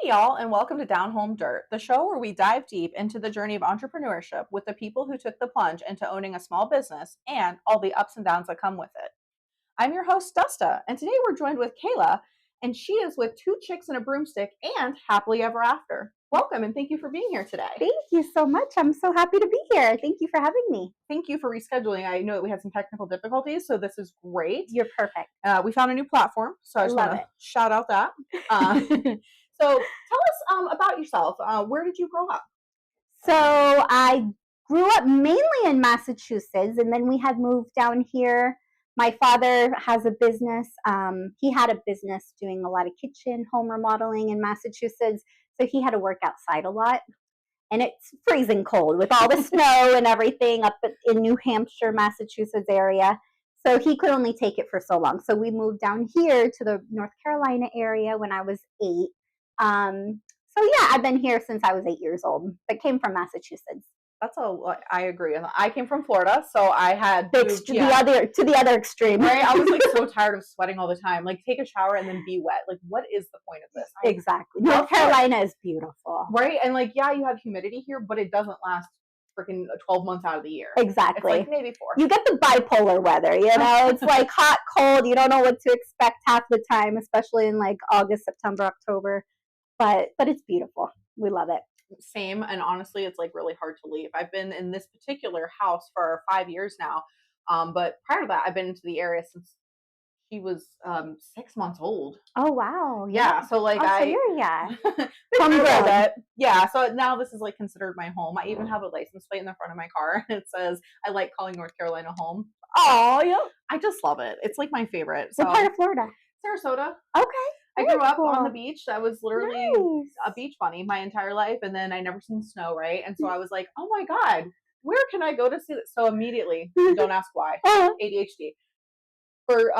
Hey, y'all, and welcome to Down Home Dirt, the show where we dive deep into the journey of entrepreneurship with the people who took the plunge into owning a small business and all the ups and downs that come with it. I'm your host, Dusta, and today we're joined with Kaela, and she is with Two Chicks and a Broomstick and Happily Ever After. Welcome, and thank you for being here today. Thank you so much. I'm so happy to be here. Thank you for having me. Thank you for rescheduling. I know that we had some technical difficulties, so this is great. You're perfect. We found a new platform, so I just want to shout out that. So tell us about yourself. Where did you grow up? So I grew up mainly in Massachusetts, and then we had moved down here. My father has a business. He had a business doing a lot of kitchen, home remodeling in Massachusetts, so he had to work outside a lot. And it's freezing cold with all the snow and everything up in New Hampshire, Massachusetts area. So he could only take it for so long. So we moved down here to the North Carolina area when I was 8. So yeah, I've been here since I was 8 years old, but came from Massachusetts. I agree. I came from Florida, so I had to the other extreme. Right? I was like so tired of sweating all the time. Like take a shower and then be wet. Like what is the point of this? Exactly. North Carolina is beautiful. Right? And like yeah, you have humidity here, but it doesn't last freaking 12 months out of the year. Exactly. It's like maybe 4. You get the bipolar weather, you know? It's like hot, cold. You don't know what to expect half the time, especially in like August, September, October. But it's beautiful. We love it. Same, and honestly it's like really hard to leave. I've been in this particular house for 5 years now, but prior to that I've been into the area since she was 6 months old. Oh wow. Yeah, so like yeah, so now this is like considered my home. I even have a license plate in the front of my car and it says I like calling North Carolina home. Oh yeah, I just love it. It's like my favorite. So, what part of Florida? Sarasota. Okay. I grew up on the beach. I was literally a beach bunny my entire life, and then I never seen snow, right? And so I was like, oh my God, where can I go to see this? So immediately, don't ask why, ADHD. For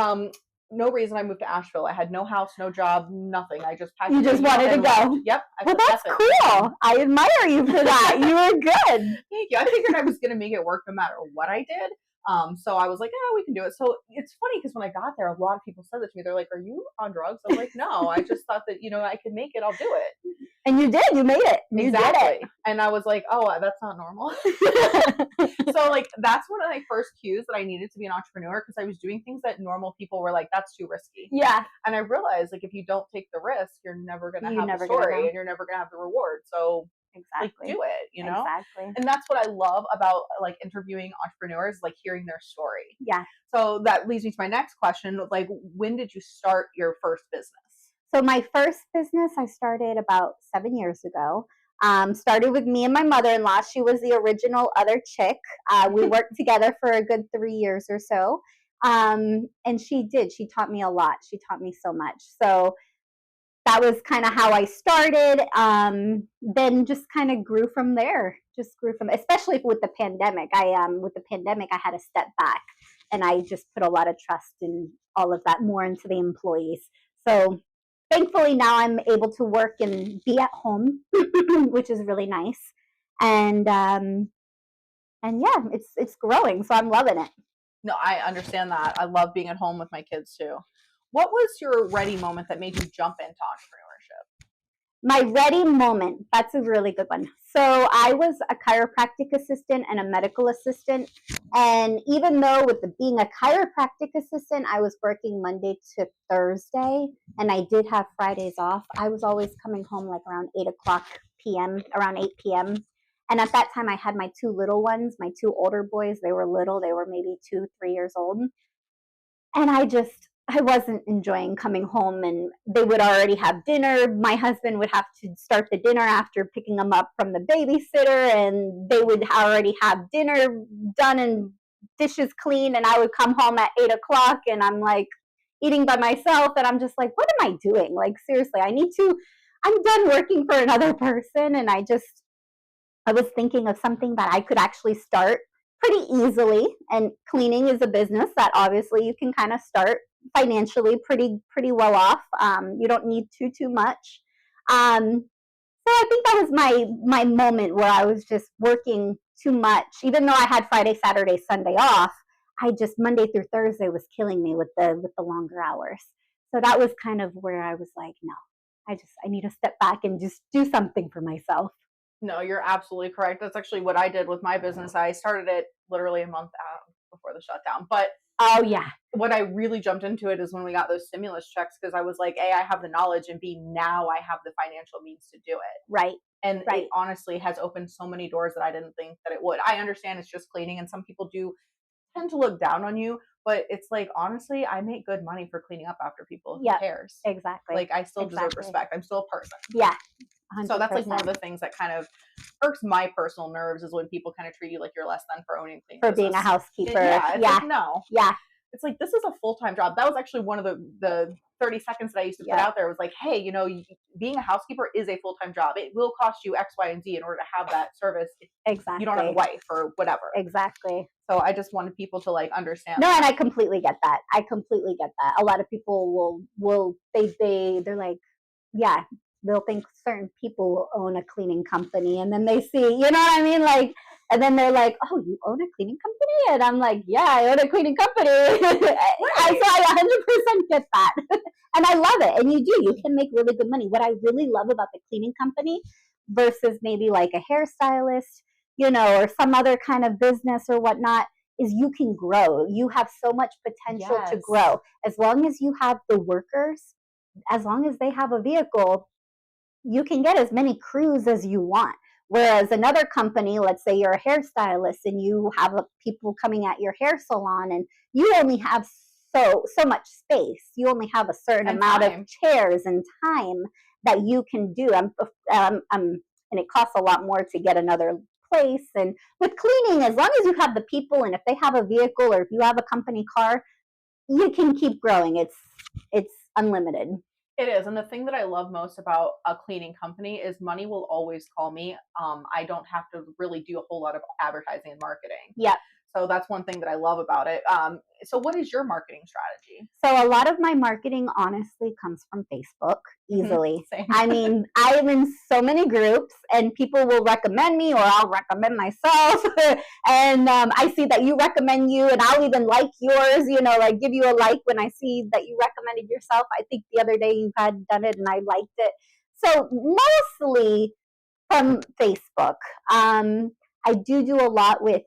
no reason, I moved to Asheville. I had no house, no job, nothing. I just packed. You just wanted to go. Yep. Well, that's cool. I admire you for that. You were good. Thank you. I figured I was going to make it work no matter what I did. So I was like, oh, we can do it. So it's funny because when I got there, a lot of people said that to me. They're like, are you on drugs? I'm like, no, I just thought that, I could make it. I'll do it. And you did. You made it. You exactly. did it. And I was like, oh, that's not normal. So like, that's one of my first cues that I needed to be an entrepreneur because I was doing things that normal people were like, that's too risky. Yeah. And I realized like, if you don't take the risk, you're never going to have the story and you're never going to have the reward. So exactly. Like, do it, Exactly. And that's what I love about like interviewing entrepreneurs, like hearing their story. Yeah. So that leads me to my next question. Like, when did you start your first business? So my first business I started about 7 years ago. Started with me and my mother-in-law. She was the original other chick. We worked together for a good 3 years or so. And she taught me a lot. She taught me so much. So that was kind of how I started. Then just kind of grew from there. Especially with the pandemic. I had to step back, and I just put a lot of trust in all of that more into the employees. So thankfully now I'm able to work and be at home, which is really nice. And yeah, it's growing, so I'm loving it. No, I understand that. I love being at home with my kids too. What was your ready moment that made you jump into entrepreneurship? My ready moment, that's a really good one. So I was a chiropractic assistant and a medical assistant. And even though with being a chiropractic assistant, I was working Monday to Thursday, and I did have Fridays off, I was always coming home like around 8 p.m., around 8 p.m. And at that time, I had my 2 little ones, my 2 older boys. They were little. They were maybe 2, 3 years old. And I wasn't enjoying coming home, and they would already have dinner. My husband would have to start the dinner after picking them up from the babysitter, and they would already have dinner done and dishes clean, and I would come home at 8 o'clock, and I'm like eating by myself, and I'm just like, what am I doing? Like, seriously, I'm done working for another person, and I was thinking of something that I could actually start pretty easily, and cleaning is a business that obviously you can kind of start financially pretty well off. You don't need too much. So I think that was my moment where I was just working too much. Even though I had Friday, Saturday, Sunday off, I just Monday through Thursday was killing me with the longer hours. So that was kind of where I was like, no, I need to step back and just do something for myself. No, you're absolutely correct. That's actually what I did with my business. I started it literally a month out before the shutdown. But oh yeah, what I really jumped into it is when we got those stimulus checks, because I was like, A, I have the knowledge, and B, now I have the financial means to do it. Right. And right. It honestly has opened so many doors that I didn't think that it would. I understand it's just cleaning, and some people do tend to look down on you, but it's like, honestly, I make good money for cleaning up after people. Who cares? Exactly. Like, I still deserve respect. I'm still a person. Yeah. 100%. So that's like one of the things that kind of irks my personal nerves, is when people kind of treat you like you're less than for owning cleaning for business. being a housekeeper. It's like, no. Yeah. It's like, this is a full-time job. That was actually one of the 30 seconds that I used to put out there, was like, hey, you know, being a housekeeper is a full-time job. It will cost you X, Y, and Z in order to have that service. Exactly. You don't have a wife or whatever. Exactly. So I just wanted people to like understand. No, and I completely get that. A lot of people they're like, yeah, they'll think certain people will own a cleaning company, and then they see, you know what I mean? Like, and then they're like, oh, you own a cleaning company? And I'm like, yeah, I own a cleaning company. Right. So I 100% get that. And I love it. And you can make really good money. What I really love about the cleaning company versus maybe like a hairstylist, you know, or some other kind of business or whatnot, is you can grow. You have so much potential to grow. As long as you have the workers, as long as they have a vehicle, you can get as many crews as you want. Whereas another company, let's say you're a hairstylist and you have people coming at your hair salon, and you only have so much space. You only have a certain amount of chairs and time that you can do. And it costs a lot more to get another place. And with cleaning, as long as you have the people, and if they have a vehicle, or if you have a company car, you can keep growing. It's unlimited. It is. And the thing that I love most about a cleaning company is money will always call me. I don't have to really do a whole lot of advertising and marketing. Yeah. So that's one thing that I love about it. So what is your marketing strategy? So a lot of my marketing honestly comes from Facebook, easily. I mean, I'm in so many groups, and people will recommend me, or I'll recommend myself. And I see that you recommend you, and I'll even like yours, you know, like give you a like when I see that you recommended yourself. I think the other day you had done it and I liked it. So mostly from Facebook. I do a lot with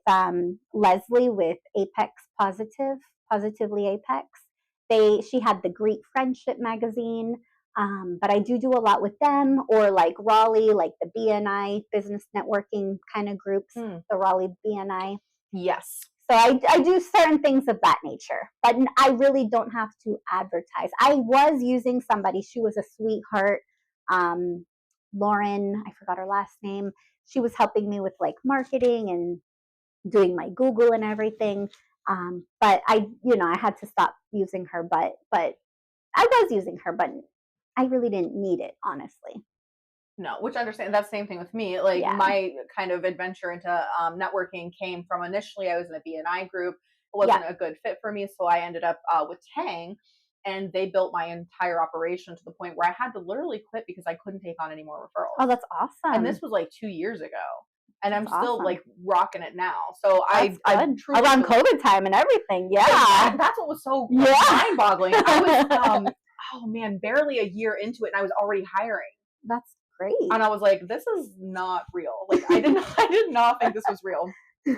Leslie with Apex Positively Apex. She had the Greek Friendship magazine, but I do a lot with them, or like Raleigh, like the BNI business networking kind of groups, the Raleigh BNI. Yes. So I do certain things of that nature, but I really don't have to advertise. I was using somebody, she was a sweetheart, Lauren, I forgot her last name. She was helping me with like marketing and doing my Google and everything. But I had to stop using her, but I was using her, but I really didn't need it, honestly. No, which I understand. That's the same thing with me. Like, my kind of adventure into networking came from, initially I was in a BNI group. It wasn't a good fit for me, so I ended up with Tang, and they built my entire operation to the point where I had to literally quit because I couldn't take on any more referrals. Oh, that's awesome. And this was like 2 years ago. And I'm still like rocking it now. So I truly around COVID time and everything. Yeah. That's what was so mind boggling. I was, oh man, barely a year into it, and I was already hiring. That's great. And I was like, this is not real. Like, I did not think this was real.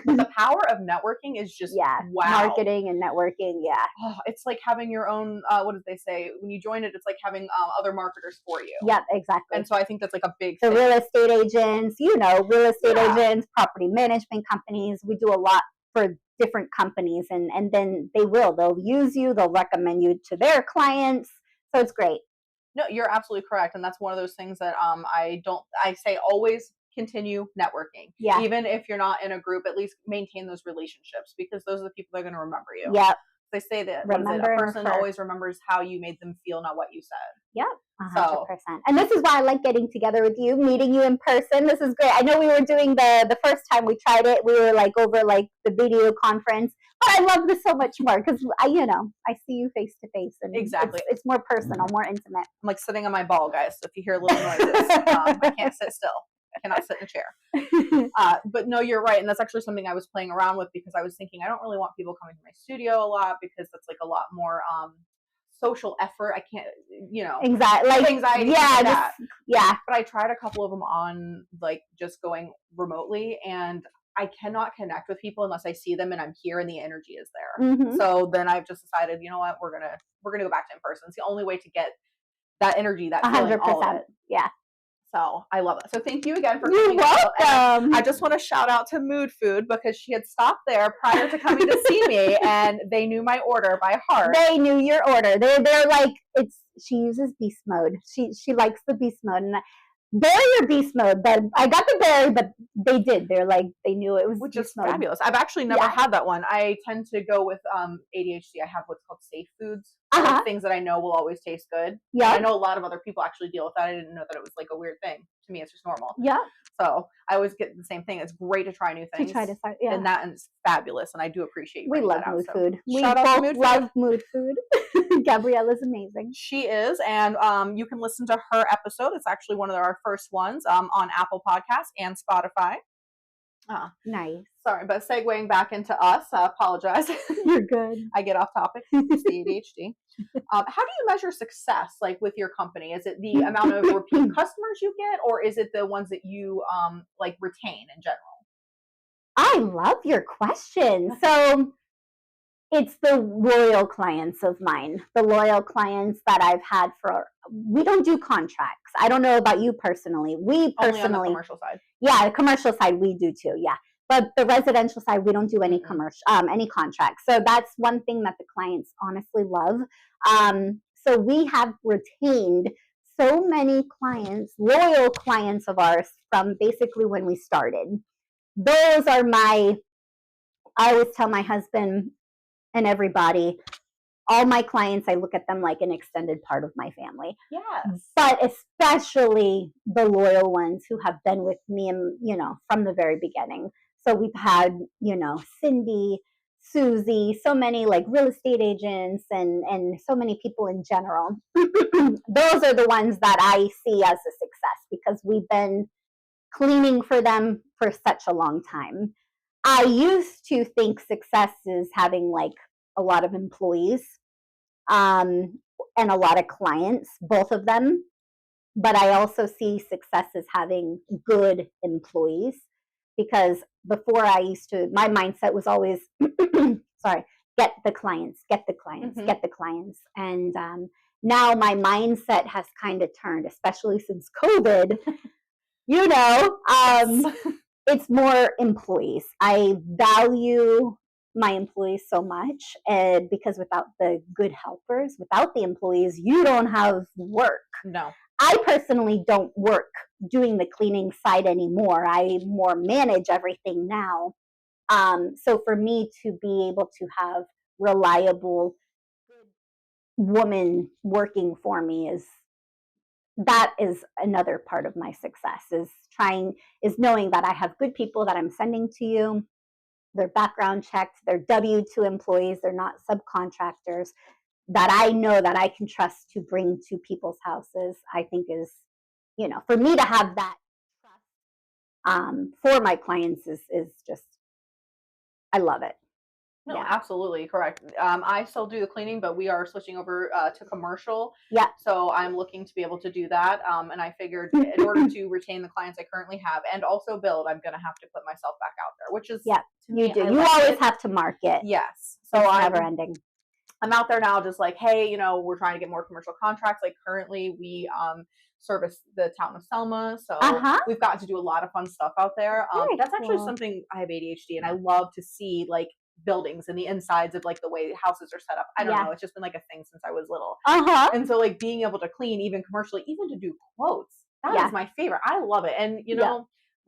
But the power of networking is just wow. Marketing and networking, Oh, it's like having your own, what did they say? When you join it, it's like having other marketers for you. Yep, exactly. And so I think that's like a big thing. Real estate agents, real estate agents, property management companies. We do a lot for different companies, and then they'll use you, they'll recommend you to their clients. So it's great. No, you're absolutely correct. And that's one of those things that I say always continue networking. Yeah. Even if you're not in a group, at least maintain those relationships, because those are the people that are going to remember you. Yep. They say that a person always remembers how you made them feel, not what you said. Yep. 100%. And this is why I like getting together with you, meeting you in person. This is great. I know we were doing the first time we tried it, we were like over like the video conference, but I love this so much more because I see you face to face, and exactly, it's more personal, more intimate. I'm like sitting on my ball, guys. So if you hear little noises, I can't sit still. I cannot sit in a chair. But no, you're right. And that's actually something I was playing around with, because I was thinking I don't really want people coming to my studio a lot, because that's like a lot more social effort. I can't, Anxiety, like anxiety. yeah, Like just that. yeah. But I tried a couple of them on like just going remotely, and I cannot connect with people unless I see them and I'm here and the energy is there. Mm-hmm. So then I've just decided, you know what, we're gonna go back to in person. It's the only way to get that energy, that feeling, all of it. Yeah. So I love it. So thank you again for You're coming out. welcome. I just want to shout out to Mood Food because she had stopped there prior to coming to see me, and they knew my order by heart. They knew your order. They're like, she uses beast mode. She likes the beast mode, and berry or beast mode. But I got the berry, but they're like, they knew it was which beast is mode. fabulous. I've actually never had that one. I tend to go with ADHD. I have what's called safe foods, like things that I know will always taste good. Yeah, I know a lot of other people actually deal with that. I didn't know that it was like a weird thing. To me, it's just normal. Yeah. So I always get the same thing. It's great to try new things. And that is fabulous. And I do appreciate you. We love Mood Food. We Shout out to Mood love Mood Food. Gabriella's amazing. She is, and you can listen to her episode. It's actually one of our first ones on Apple Podcasts and Spotify. Nice. Sorry, but segueing back into us, I apologize. You're good. I get off topic. It's the ADHD. How do you measure success, like with your company? Is it the amount of repeat customers you get, or is it the ones that you like retain in general? I love your question. So it's the loyal clients of mine, the loyal clients that I've had we don't do contracts. I don't know about you personally. We personally, only on the commercial side. Yeah, the commercial side we do too. Yeah, but the residential side we don't do any any contracts. So that's one thing that the clients honestly love. So we have retained so many clients, loyal clients of ours from basically when we started. Those are I always tell my husband and everybody, all my clients, I look at them like an extended part of my family. Yes. But especially the loyal ones who have been with me, from the very beginning. So we've had, Cindy, Susie, so many like real estate agents and so many people in general. Those are the ones that I see as a success because we've been cleaning for them for such a long time. I used to think success is having like a lot of employees and a lot of clients, both of them. But I also see success as having good employees because before my mindset was always, get the clients, get the clients. And now my mindset has kind of turned, especially since COVID, it's more employees. I value my employees so much because without the good helpers, without the employees, you don't have work. No. I personally don't work doing the cleaning side anymore. I more manage everything now. So for me to be able to have reliable women working for me is another part of my success is knowing that I have good people that I'm sending to you. They're background checked, they're W-2 employees, they're not subcontractors that I know that I can trust to bring to people's houses. I think is, for me to have that trust for my clients is just, I love it. No, absolutely correct. I still do the cleaning, but we are switching over to commercial. Yeah. So I'm looking to be able to do that. And I figured in order to retain the clients I currently have and also build, I'm going to have to put myself back out there, which is, you do. You always have to market. Yes. So it's never ending. I'm out there now just like, hey, we're trying to get more commercial contracts. Like currently we service the town of Selma. So we've gotten to do a lot of fun stuff out there. That's actually something. I have ADHD and I love to see like buildings and the insides of like the way houses are set up. I don't know. It's just been like a thing since I was little. And so like being able to clean even commercially, even to do quotes, that is my favorite. I love it. And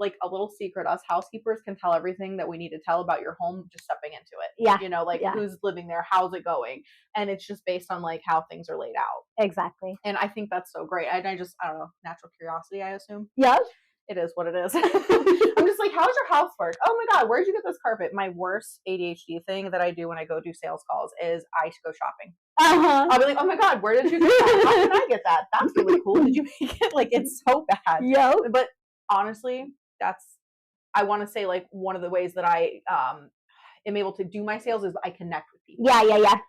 like a little secret, us housekeepers can tell everything that we need to tell about your home just stepping into it. Who's living there, how's it going, and it's just based on like how things are laid out. Exactly. And I think that's so great. And I don't know, natural curiosity, I assume. Yeah. It is what it is. I'm just like, how's your housework? Oh my God, where'd you get this carpet? My worst ADHD thing that I do when I go do sales calls is I go shopping. I'll be like, oh my God, where did you get that? How can I get that? That's really cool. Did you make it? Like, it's so bad. Yeah. But honestly, I want to say like one of the ways that am able to do my sales is I connect with people.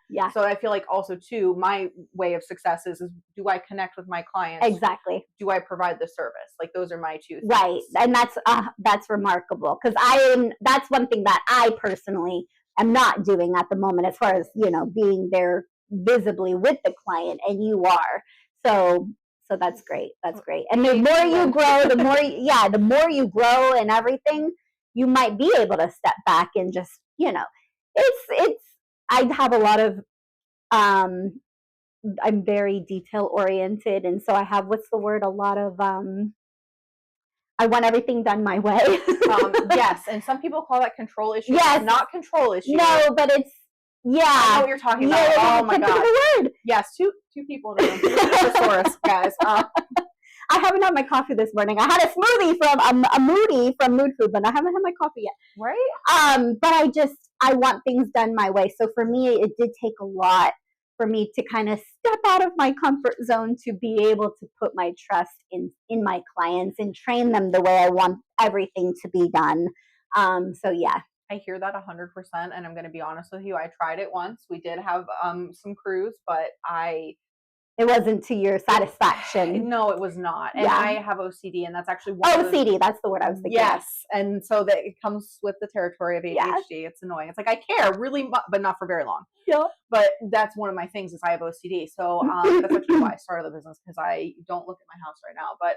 Yeah. So I feel like also too, my way of success is do I connect with my clients? Exactly. Do I provide the service? Like those are my two things. Right. And that's remarkable, because that's one thing that I personally am not doing at the moment, as far as, being there visibly with the client, and you are. So that's great. That's great. And the more you grow, the more you grow and everything, you might be able to step back and just, it's I have a lot of I'm very detail oriented, and so I have, what's the word, a lot of I want everything done my way. Yes, and some people call that control issue. Yes. It's not control issue. No, but it's, I know what you're talking about. Oh my god. Word. Yes, two people in the room. Thesaurus, guys. I haven't had my coffee this morning. I had a smoothie from a Moody from Mood Food, but I haven't had my coffee yet. Right. But I want things done my way. So for me, it did take a lot for me to kind of step out of my comfort zone to be able to put my trust in my clients and train them the way I want everything to be done. So yeah. I hear that 100%, and I'm going to be honest with you. I tried it once. We did have some crews, but it wasn't to your satisfaction. No, it was not. And I have OCD, and that's actually one OCD, that's the word I was thinking. Yes. And so that it comes with the territory of ADHD. Yeah. It's annoying. It's like I care really much, but not for very long. Yeah. But that's one of my things is I have OCD. So that's actually why I started the business, because I don't look at my house right now. But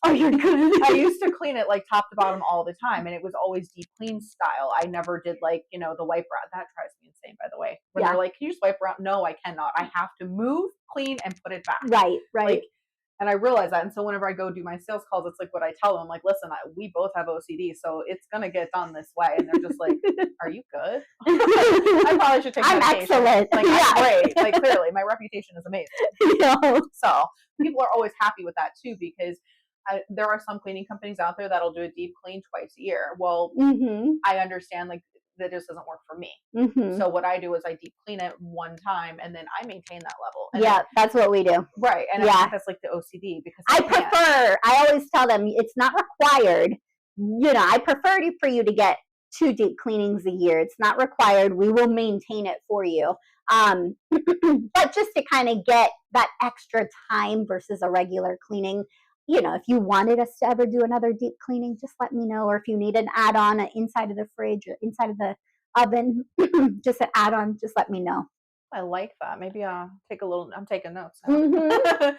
oh, you're good. I used to clean it like top to bottom all the time, and it was always deep clean style. I never did like, the wipe around. That drives me insane, by the way. When they're like, "Can you just wipe around?" No, I cannot. I have to move, clean, and put it back. Right. Like, and I realize that. And so whenever I go do my sales calls, it's like what I tell them, like, listen, we both have OCD, so it's going to get done this way. And they're just like, are you good? I probably should take medication. I'm excellent. Like, I'm great. Like, clearly, my reputation is amazing. So people are always happy with that, too, because there are some cleaning companies out there that'll do a deep clean twice a year. Well, I understand, like, that just doesn't work for me. So what I do is I deep clean it one time, and then I maintain that level. And that's what we do. Right. And I think that's like the OCD, because I always tell them it's not required. I prefer for you to get 2 deep cleanings a year. It's not required. We will maintain it for you. But just to kind of get that extra time versus a regular cleaning, if you wanted us to ever do another deep cleaning, just let me know. Or if you need an add-on inside of the fridge or inside of the oven, just an add-on, just let me know. I like that. Maybe I'll I'm taking notes now.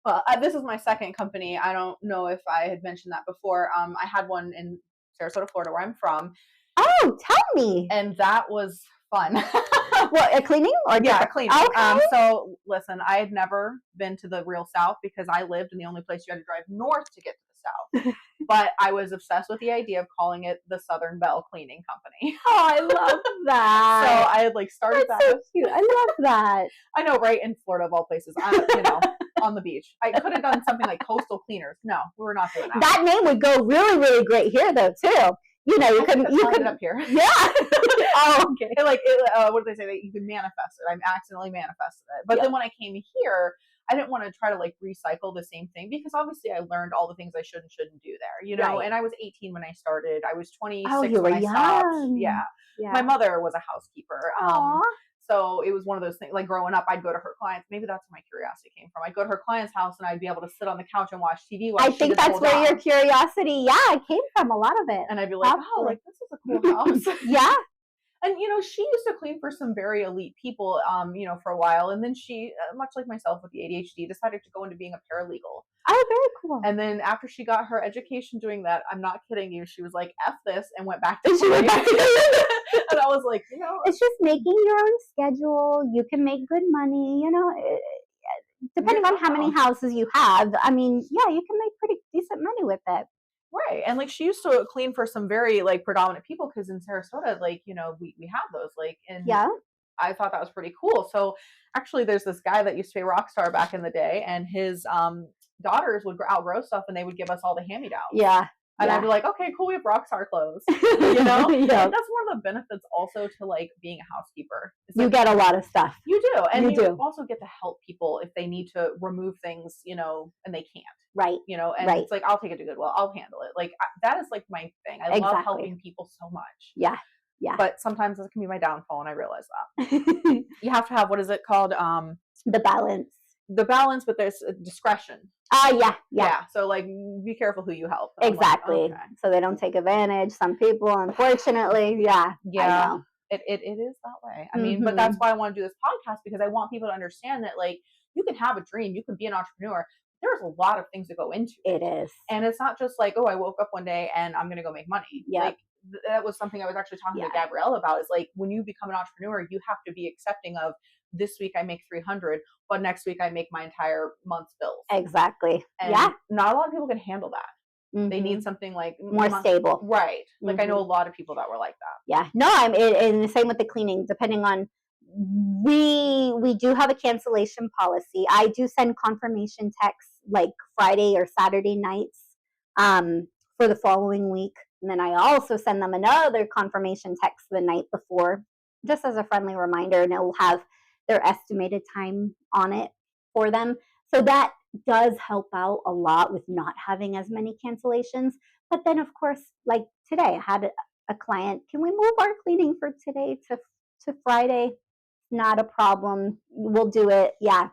Well, this is my second company. I don't know if I had mentioned that before. I had one in Sarasota, Florida, where I'm from. Oh, tell me. And that was fun. What, a cleaning? Or yeah, cleaning. Okay. So listen, I had never been to the real South, because I lived in the only place you had to drive north to get to the South. But I was obsessed with the idea of calling it the Southern Belle Cleaning Company. Oh, I love that. So I had started That's so cute. I love that. I know, right? In Florida, of all places, on the beach. I could have done something like Coastal Cleaners. No, we were not doing that. That name would go really, really great here, though, too. You could it up here. Yeah. Oh, okay. What did they say? You could manifest it. I accidentally manifested it. But then when I came here, I didn't want to try to recycle the same thing, because obviously I learned all the things I should and shouldn't do there, Right. And I was 18 when I started. I was 26 when I young. stopped. Yeah. My mother was a housekeeper. So it was one of those things, like growing up, I'd go to her clients. Maybe that's where my curiosity came from. I'd go to her client's house, and I'd be able to sit on the couch and watch TV. I think that's where your curiosity, came from, a lot of it. And I'd be like, this is a cool house. Yeah. And, she used to clean for some very elite people, for a while. And then she, much like myself with the ADHD, decided to go into being a paralegal. Oh, very cool. And then after she got her education doing that, I'm not kidding you, she was like, F this, and went back to cleaning. And I was like, it's just making your own schedule. You can make good money, depending on how many houses you have. I mean, you can make pretty decent money with it. Right. And she used to clean for some very predominant people, because in Sarasota, we have those, and I thought that was pretty cool. So actually there's this guy that used to be a rock star back in the day, and his daughters would outgrow stuff, and they would give us all the hand-me-downs. Yeah. And I'd be like, okay, cool, we have rock star clothes. And that's one of the benefits also to being a housekeeper. You get a lot of stuff. You do. And you also get to help people if they need to remove things, and they can't. Right. And it's I'll take it to Goodwill. I'll handle it. That is my thing. I love helping people so much. Yeah. Yeah. But sometimes it can be my downfall, and I realize that. You have to have, what is it called? The balance. The balance, but there's discretion. Yeah. So like, be careful who you help. Exactly. Like, okay. So they don't take advantage. Some people, unfortunately, yeah. I know. It is that way. I mean, but that's why I want to do this podcast, because I want people to understand that, like, you can have a dream, you can be an entrepreneur. There's a lot of things that go into it. It is. And it's not just like, oh, I woke up one day and I'm going to go make money. Yep. Like, that was something I was actually talking to Gabrielle about, is like, when you become an entrepreneur, you have to be accepting of, this week I make 300, but next week I make my entire month's bills. Exactly. And not a lot of people can handle that. They need something like more stable. Right. Like, I know a lot of people that were like that. Yeah. No, I'm in the same with the cleaning, depending on, we do have a cancellation policy. I do send confirmation texts like Friday or Saturday nights for the following week. And then I also send them another confirmation text the night before, just as a friendly reminder, and it will have their estimated time on it for them. So that does help out a lot with not having as many cancellations. But then, of course, like today, I had a client, can we move our cleaning for today to Friday? Not a problem. We'll do it. Yeah.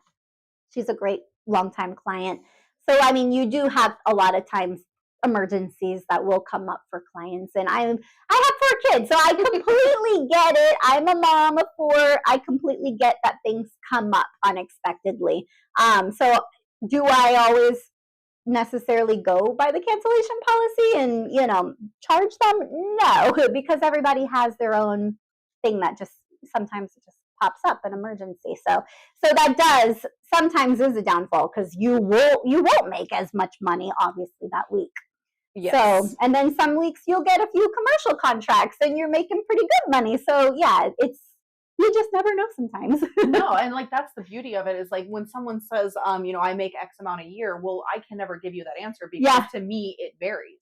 She's a great longtime client. So, I mean, you do have a lot of times emergencies that will come up for clients. And I have 4 kids, so I completely get it. I'm a mom of 4. I completely get that things come up unexpectedly. So do I always necessarily go by the cancellation policy and, charge them? No, because everybody has their own thing that just sometimes it just pops up, an emergency. So that does sometimes is a downfall, because you won't make as much money obviously that week. Yes. So, and then some weeks you'll get a few commercial contracts and you're making pretty good money. So yeah, you just never know sometimes. No, and like, that's the beauty of it, is like, when someone says, I make X amount a year, well, I can never give you that answer, because to me it varies.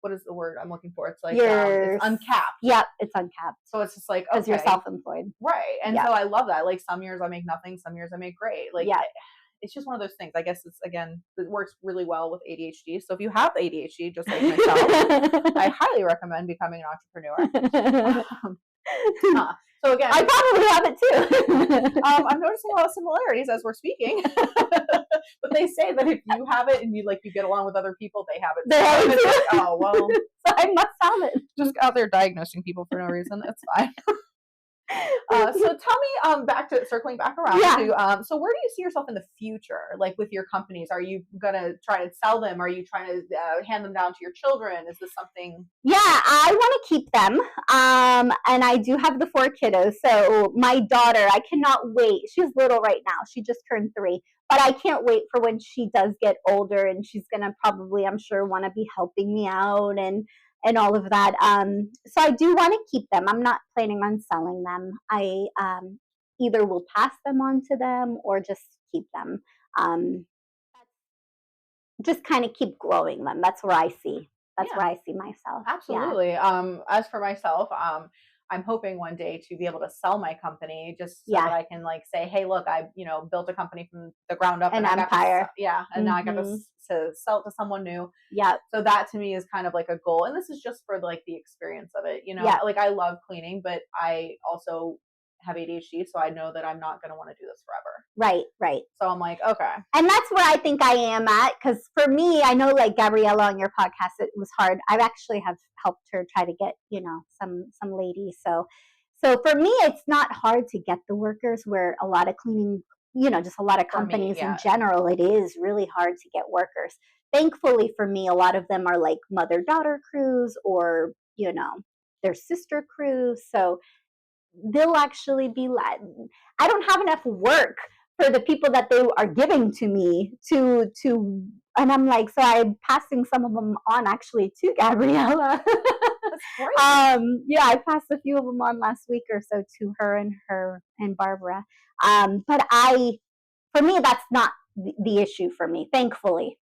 What is the word I'm looking for? It's like, it's uncapped. Yep, it's uncapped. So it's just like, because you're self-employed. Right. And so I love that. Like, some years I make nothing, some years I make great. Like, it's just one of those things. I guess it works really well with ADHD. So if you have ADHD, just like myself, I highly recommend becoming an entrepreneur. So again, I probably have it too. I'm noticing a lot of similarities as we're speaking. But they say that if you have it and you get along with other people, they have it. They have it too. Oh, well. So I must have it. Just out there diagnosing people for no reason. It's fine. So tell me, circling back around to, so where do you see yourself in the future? Like, with your companies, are you going to try to sell them? Are you trying to hand them down to your children? Is this something? Yeah, I want to keep them. And I do have the 4 kiddos. So my daughter, I cannot wait. She's little right now. She just turned 3. But I can't wait for when she does get older, and she's going to probably, I'm sure, want to be helping me out and all of that. So I do want to keep them. I'm not planning on selling them. I either will pass them on to them or just keep them. Just kind of keep growing them. That's where I see. That's where I see myself. Absolutely. As for myself, I'm hoping one day to be able to sell my company, just so that I can say, hey, look, I built a company from the ground up, an empire. And now I got to sell it to someone new. Yeah. So that to me is kind of like a goal, and this is just for the experience of it. Like, I love cleaning, but I also have ADHD, so I know that I'm not going to want to do this forever. Right. So I'm like, okay. And that's where I think I am at, because for me, I know, like Gabriella on your podcast, it was hard. I actually have helped her try to get, some ladies. So for me, it's not hard to get the workers, where a lot of cleaning, just a lot of companies in general, it is really hard to get workers. Thankfully for me, a lot of them are like mother-daughter crews, or, their sister crews. So they'll actually be like, I don't have enough work for the people that they are giving to me to and I'm like, so I'm passing some of them on actually to Gabriella. I passed a few of them on last week or so to her and Barbara. But for me, that's not the issue for me, thankfully.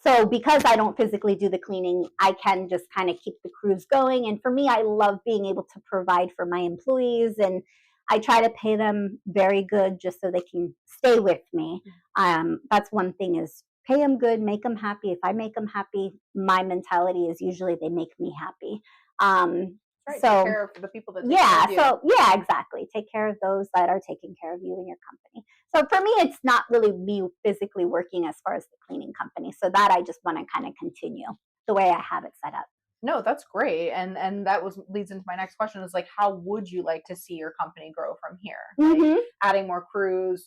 So because I don't physically do the cleaning, I can just kind of keep the crews going. And for me, I love being able to provide for my employees, and I try to pay them very good just so they can stay with me. That's one thing, is pay them good, make them happy. If I make them happy, my mentality is usually they make me happy. Right, so take care of the people that take care of you. so yeah, exactly. Take care of those that are taking care of you and your company. So for me, it's not really me physically working as far as the cleaning company. So that I just want to kind of continue the way I have it set up. No, that's great, and that leads into my next question is like, how would you like to see your company grow from here? Mm-hmm. Like adding more crews,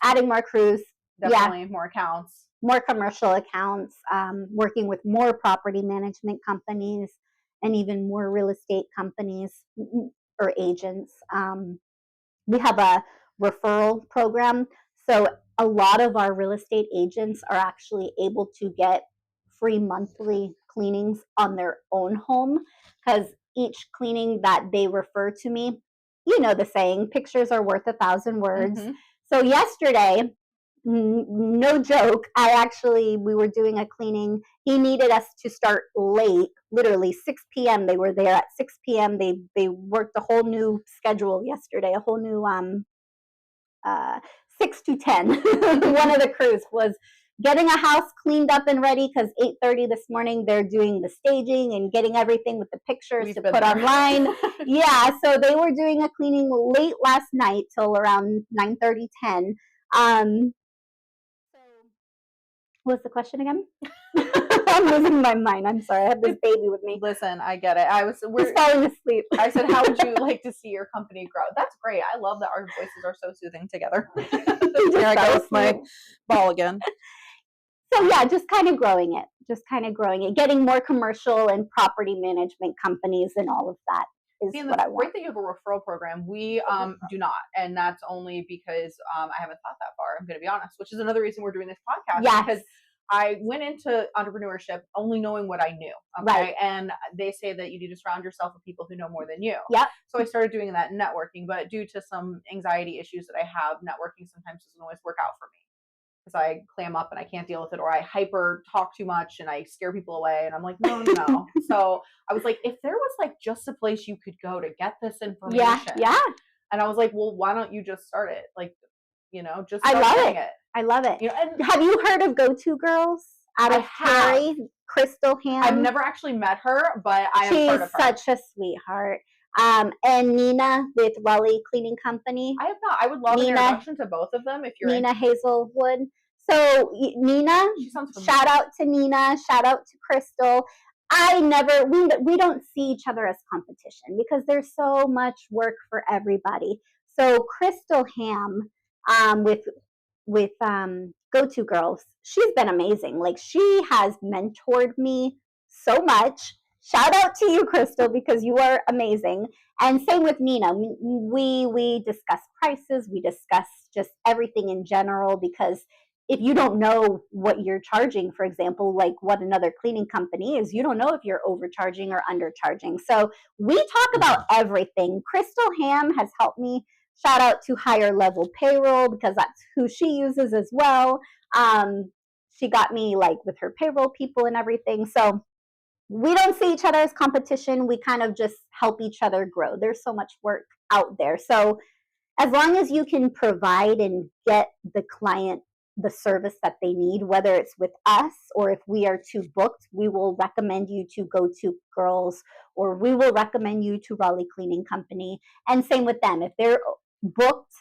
definitely more accounts, more commercial accounts, working with more property management companies, and even more real estate companies or agents. We have a referral program, so a lot of our real estate agents are actually able to get free monthly cleanings on their own home, because each cleaning that they refer to me, you know the saying, pictures are worth 1,000 words. Mm-hmm. So yesterday, no joke, we were doing a cleaning. He needed us to start late, literally 6 p.m. They were there at 6 p.m. They worked a whole new schedule yesterday, a whole new 6 to 10. One of the crews was getting a house cleaned up and ready, because 8:30 this morning they're doing the staging and getting everything with the pictures to put online. Yeah, so they were doing a cleaning late last night till around 9:30, 10. What was the question again? I'm losing my mind. I'm sorry. I have this baby with me. Listen, I get it. We're falling asleep. I said, how would you like to see your company grow? That's great. I love that our voices are so soothing together. Here I go with my ball again. So yeah, just kind of growing it. Getting more commercial and property management companies and all of that. What I want. Great that you have a referral program. We do not, and that's only because I haven't thought that far. I'm going to be honest, which is another reason we're doing this podcast. Yes. Because I went into entrepreneurship only knowing what I knew. Okay, right. And they say that you need to surround yourself with people who know more than you. Yep. So I started doing that networking, but due to some anxiety issues that I have, networking sometimes doesn't always work out for me, because I clam up and I can't deal with it, or I hyper talk too much and I scare people away, and I'm like, no. So I was like, if there was like just a place you could go to get this information. Yeah. And I was like, well, why don't you just start it? Like, just start it. I love it. And have you heard of Go-To Girls out of Cary? Crystal Ham. I've never actually met her, but I have heard of her. She's such a sweetheart. And Nina with Raleigh Cleaning Company. I have not. I would love an introduction to both of them if you're Nina Hazelwood. So Nina, shout out to Nina, shout out to Crystal. We don't see each other as competition, because there's so much work for everybody. So Crystal Ham, with Go-To Girls, she's been amazing. Like, she has mentored me so much. Shout out to you, Crystal, because you are amazing. And same with Nina. We discuss prices. We discuss just everything in general, because if you don't know what you're charging, for example, like what another cleaning company is, you don't know if you're overcharging or undercharging. So we talk about everything. Crystal Ham has helped me. Shout out to Higher Level Payroll, because that's who she uses as well. She got me like with her payroll people and everything. So we don't see each other as competition. We kind of just help each other grow. There's so much work out there. So as long as you can provide and get the client the service that they need, whether it's with us or if we are too booked, we will recommend you to Go-To Girls, or we will recommend you to Raleigh Cleaning Company. And same with them. If they're booked,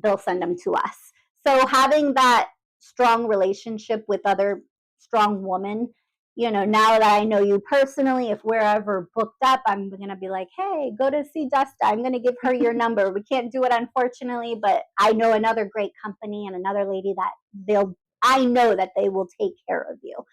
they'll send them to us. So having that strong relationship with other strong women, now that I know you personally, if we're ever booked up, I'm going to be like, hey, go to see Dusta. I'm going to give her your number. We can't do it, unfortunately, but I know another great company and another lady that I know that they will take care of you.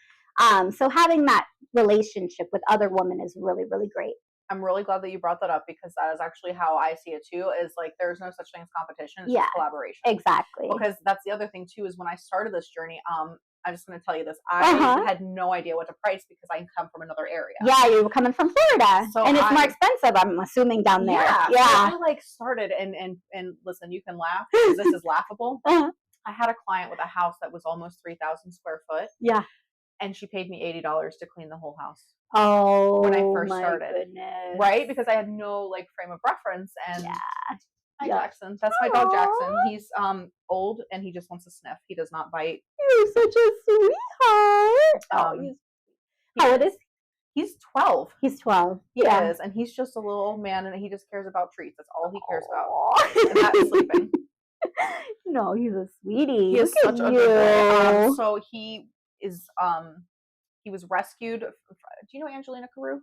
So having that relationship with other women is really, really great. I'm really glad that you brought that up, because that is actually how I see it too, is like there's no such thing as competition, it's just collaboration. Exactly. Because that's the other thing too, is when I started this journey, I'm just going to tell you this. I had no idea what to price, because I come from another area. Yeah, you were coming from Florida. So and it's more expensive, I'm assuming, down there. Yeah. So I started, and listen, you can laugh, because this is laughable. I had a client with a house that was almost 3,000 square foot. Yeah. And she paid me $80 to clean the whole house. Oh, when I first started. Goodness. Right? Because I had no frame of reference. And Hi, Jackson. That's my Aww. dog, Jackson. He's old and he just wants to sniff. He does not bite. You're such a sweetheart. How old is he? He's 12. He's 12. He is, and he's just a little old man, and he just cares about treats. That's all he cares about, and Aww. that's sleeping. No, he's a sweetie. He is Look such at a good boy. you. So he was rescued. Do you know Angelina Carew?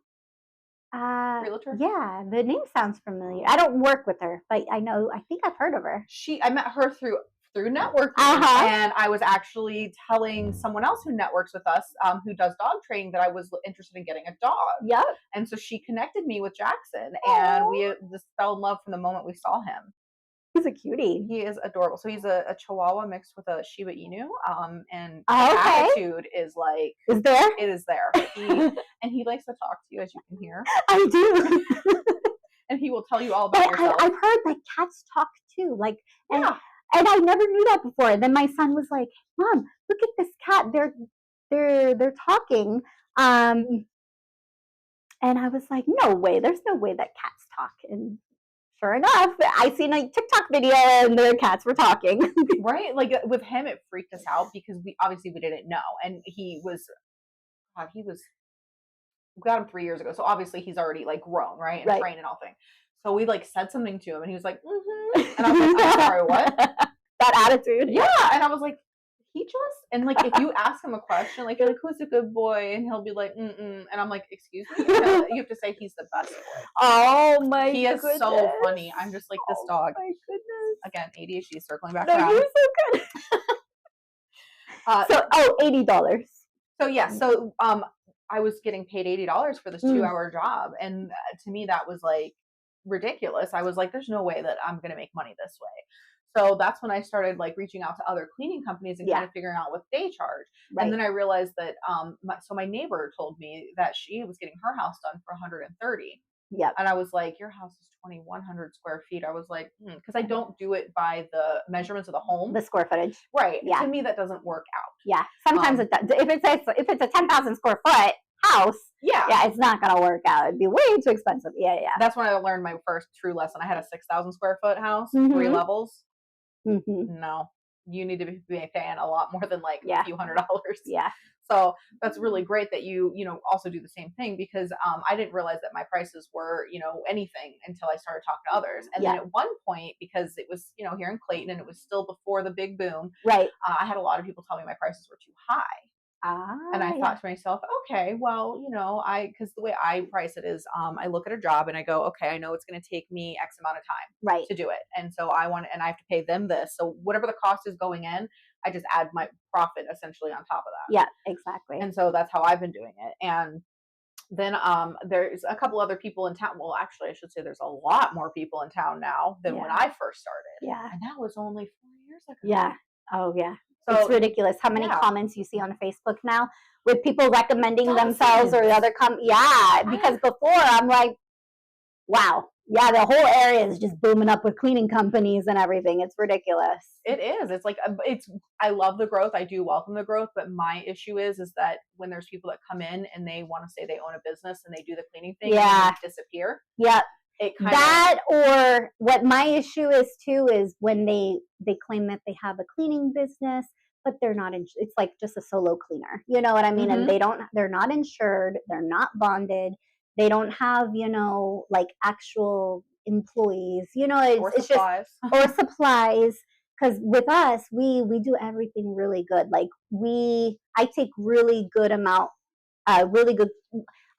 Realtor? Yeah, the name sounds familiar. I don't work with her, but I think I've heard of her. I met her through networking, and I was actually telling someone else who networks with us, who does dog training, that I was interested in getting a dog. Yep. And so she connected me with Jackson, and we just fell in love from the moment we saw him. He's a cutie. He is adorable. So he's a Chihuahua mixed with a Shiba Inu, and attitude is like... Is there? It is there. And he likes to talk to you, as you can hear. I do. And he will tell you all about yourself. I've heard that cats talk too. Like, and I never knew that before. And then my son was like, "Mom, look at this cat. They're talking." And I was like, "No way. There's no way that cats talk." And sure enough, I seen a TikTok video and the cats were talking. Right? Like with him, it freaked us out because we didn't know. And we got him 3 years ago. So obviously he's already like grown, right? And trained and all things. So we like said something to him and he was like, mm-hmm. And I was like, I'm sorry, what? That attitude. Yeah. And I was like, and like, if you ask him a question, like, you're like, who's a good boy? And he'll be like, mm-mm. And I'm like, excuse me? You have to say he's the best boy. Oh my He is so funny. I'm just like, this dog. Oh my goodness. Again, ADHD circling back around. You're so good. $80. So yeah, so I was getting paid $80 for this 2-hour job. And to me, that was like ridiculous. I was like, there's no way that I'm going to make money this way. So that's when I started like reaching out to other cleaning companies and kind of figuring out what they charge. Right. And then I realized that, my neighbor told me that she was getting her house done for $130. Yeah. And I was like, your house is 2,100 square feet. I was like, because I don't do it by the measurements of the home. The square footage. Right. Yeah. To me, that doesn't work out. Yeah. Sometimes it does. If it's a 10,000 square foot house, it's not going to work out. It'd be way too expensive. Yeah. That's when I learned my first true lesson. I had a 6,000 square foot house, 3 levels. Mm-hmm. No, you need to be paying a lot more than like a few $100s. Yeah. So that's really great that you also do the same thing, because I didn't realize that my prices were, anything until I started talking to others. And then at one point, because it was, here in Clayton and it was still before the big boom, right? I had a lot of people tell me my prices were too high. And I thought to myself, okay, well, because the way I price it is, I look at a job and I go, okay, I know it's going to take me X amount of time to do it. And so I have to pay them this. So whatever the cost is going in, I just add my profit essentially on top of that. Yeah, exactly. And so that's how I've been doing it. And then there's a couple other people in town. Well, actually, I should say there's a lot more people in town now than when I first started. Yeah. And that was only 4 years ago. Yeah. Oh, yeah. So, it's ridiculous how many comments you see on Facebook now with people recommending themselves or the other because before I'm like, wow, the whole area is just booming up with cleaning companies and everything. It's ridiculous. It is. It's like, I love the growth. I do welcome the growth, but my issue is that when there's people that come in and they want to say they own a business and they do the cleaning thing and they disappear. Yeah. Or what my issue is too is when they claim that they have a cleaning business, but they're not. It's like just a solo cleaner. You know what I mean? And they're not insured. They're not bonded. They don't have like actual employees. It's supplies. Or supplies. Because with us, we do everything really good. Like I take really good amount, really good.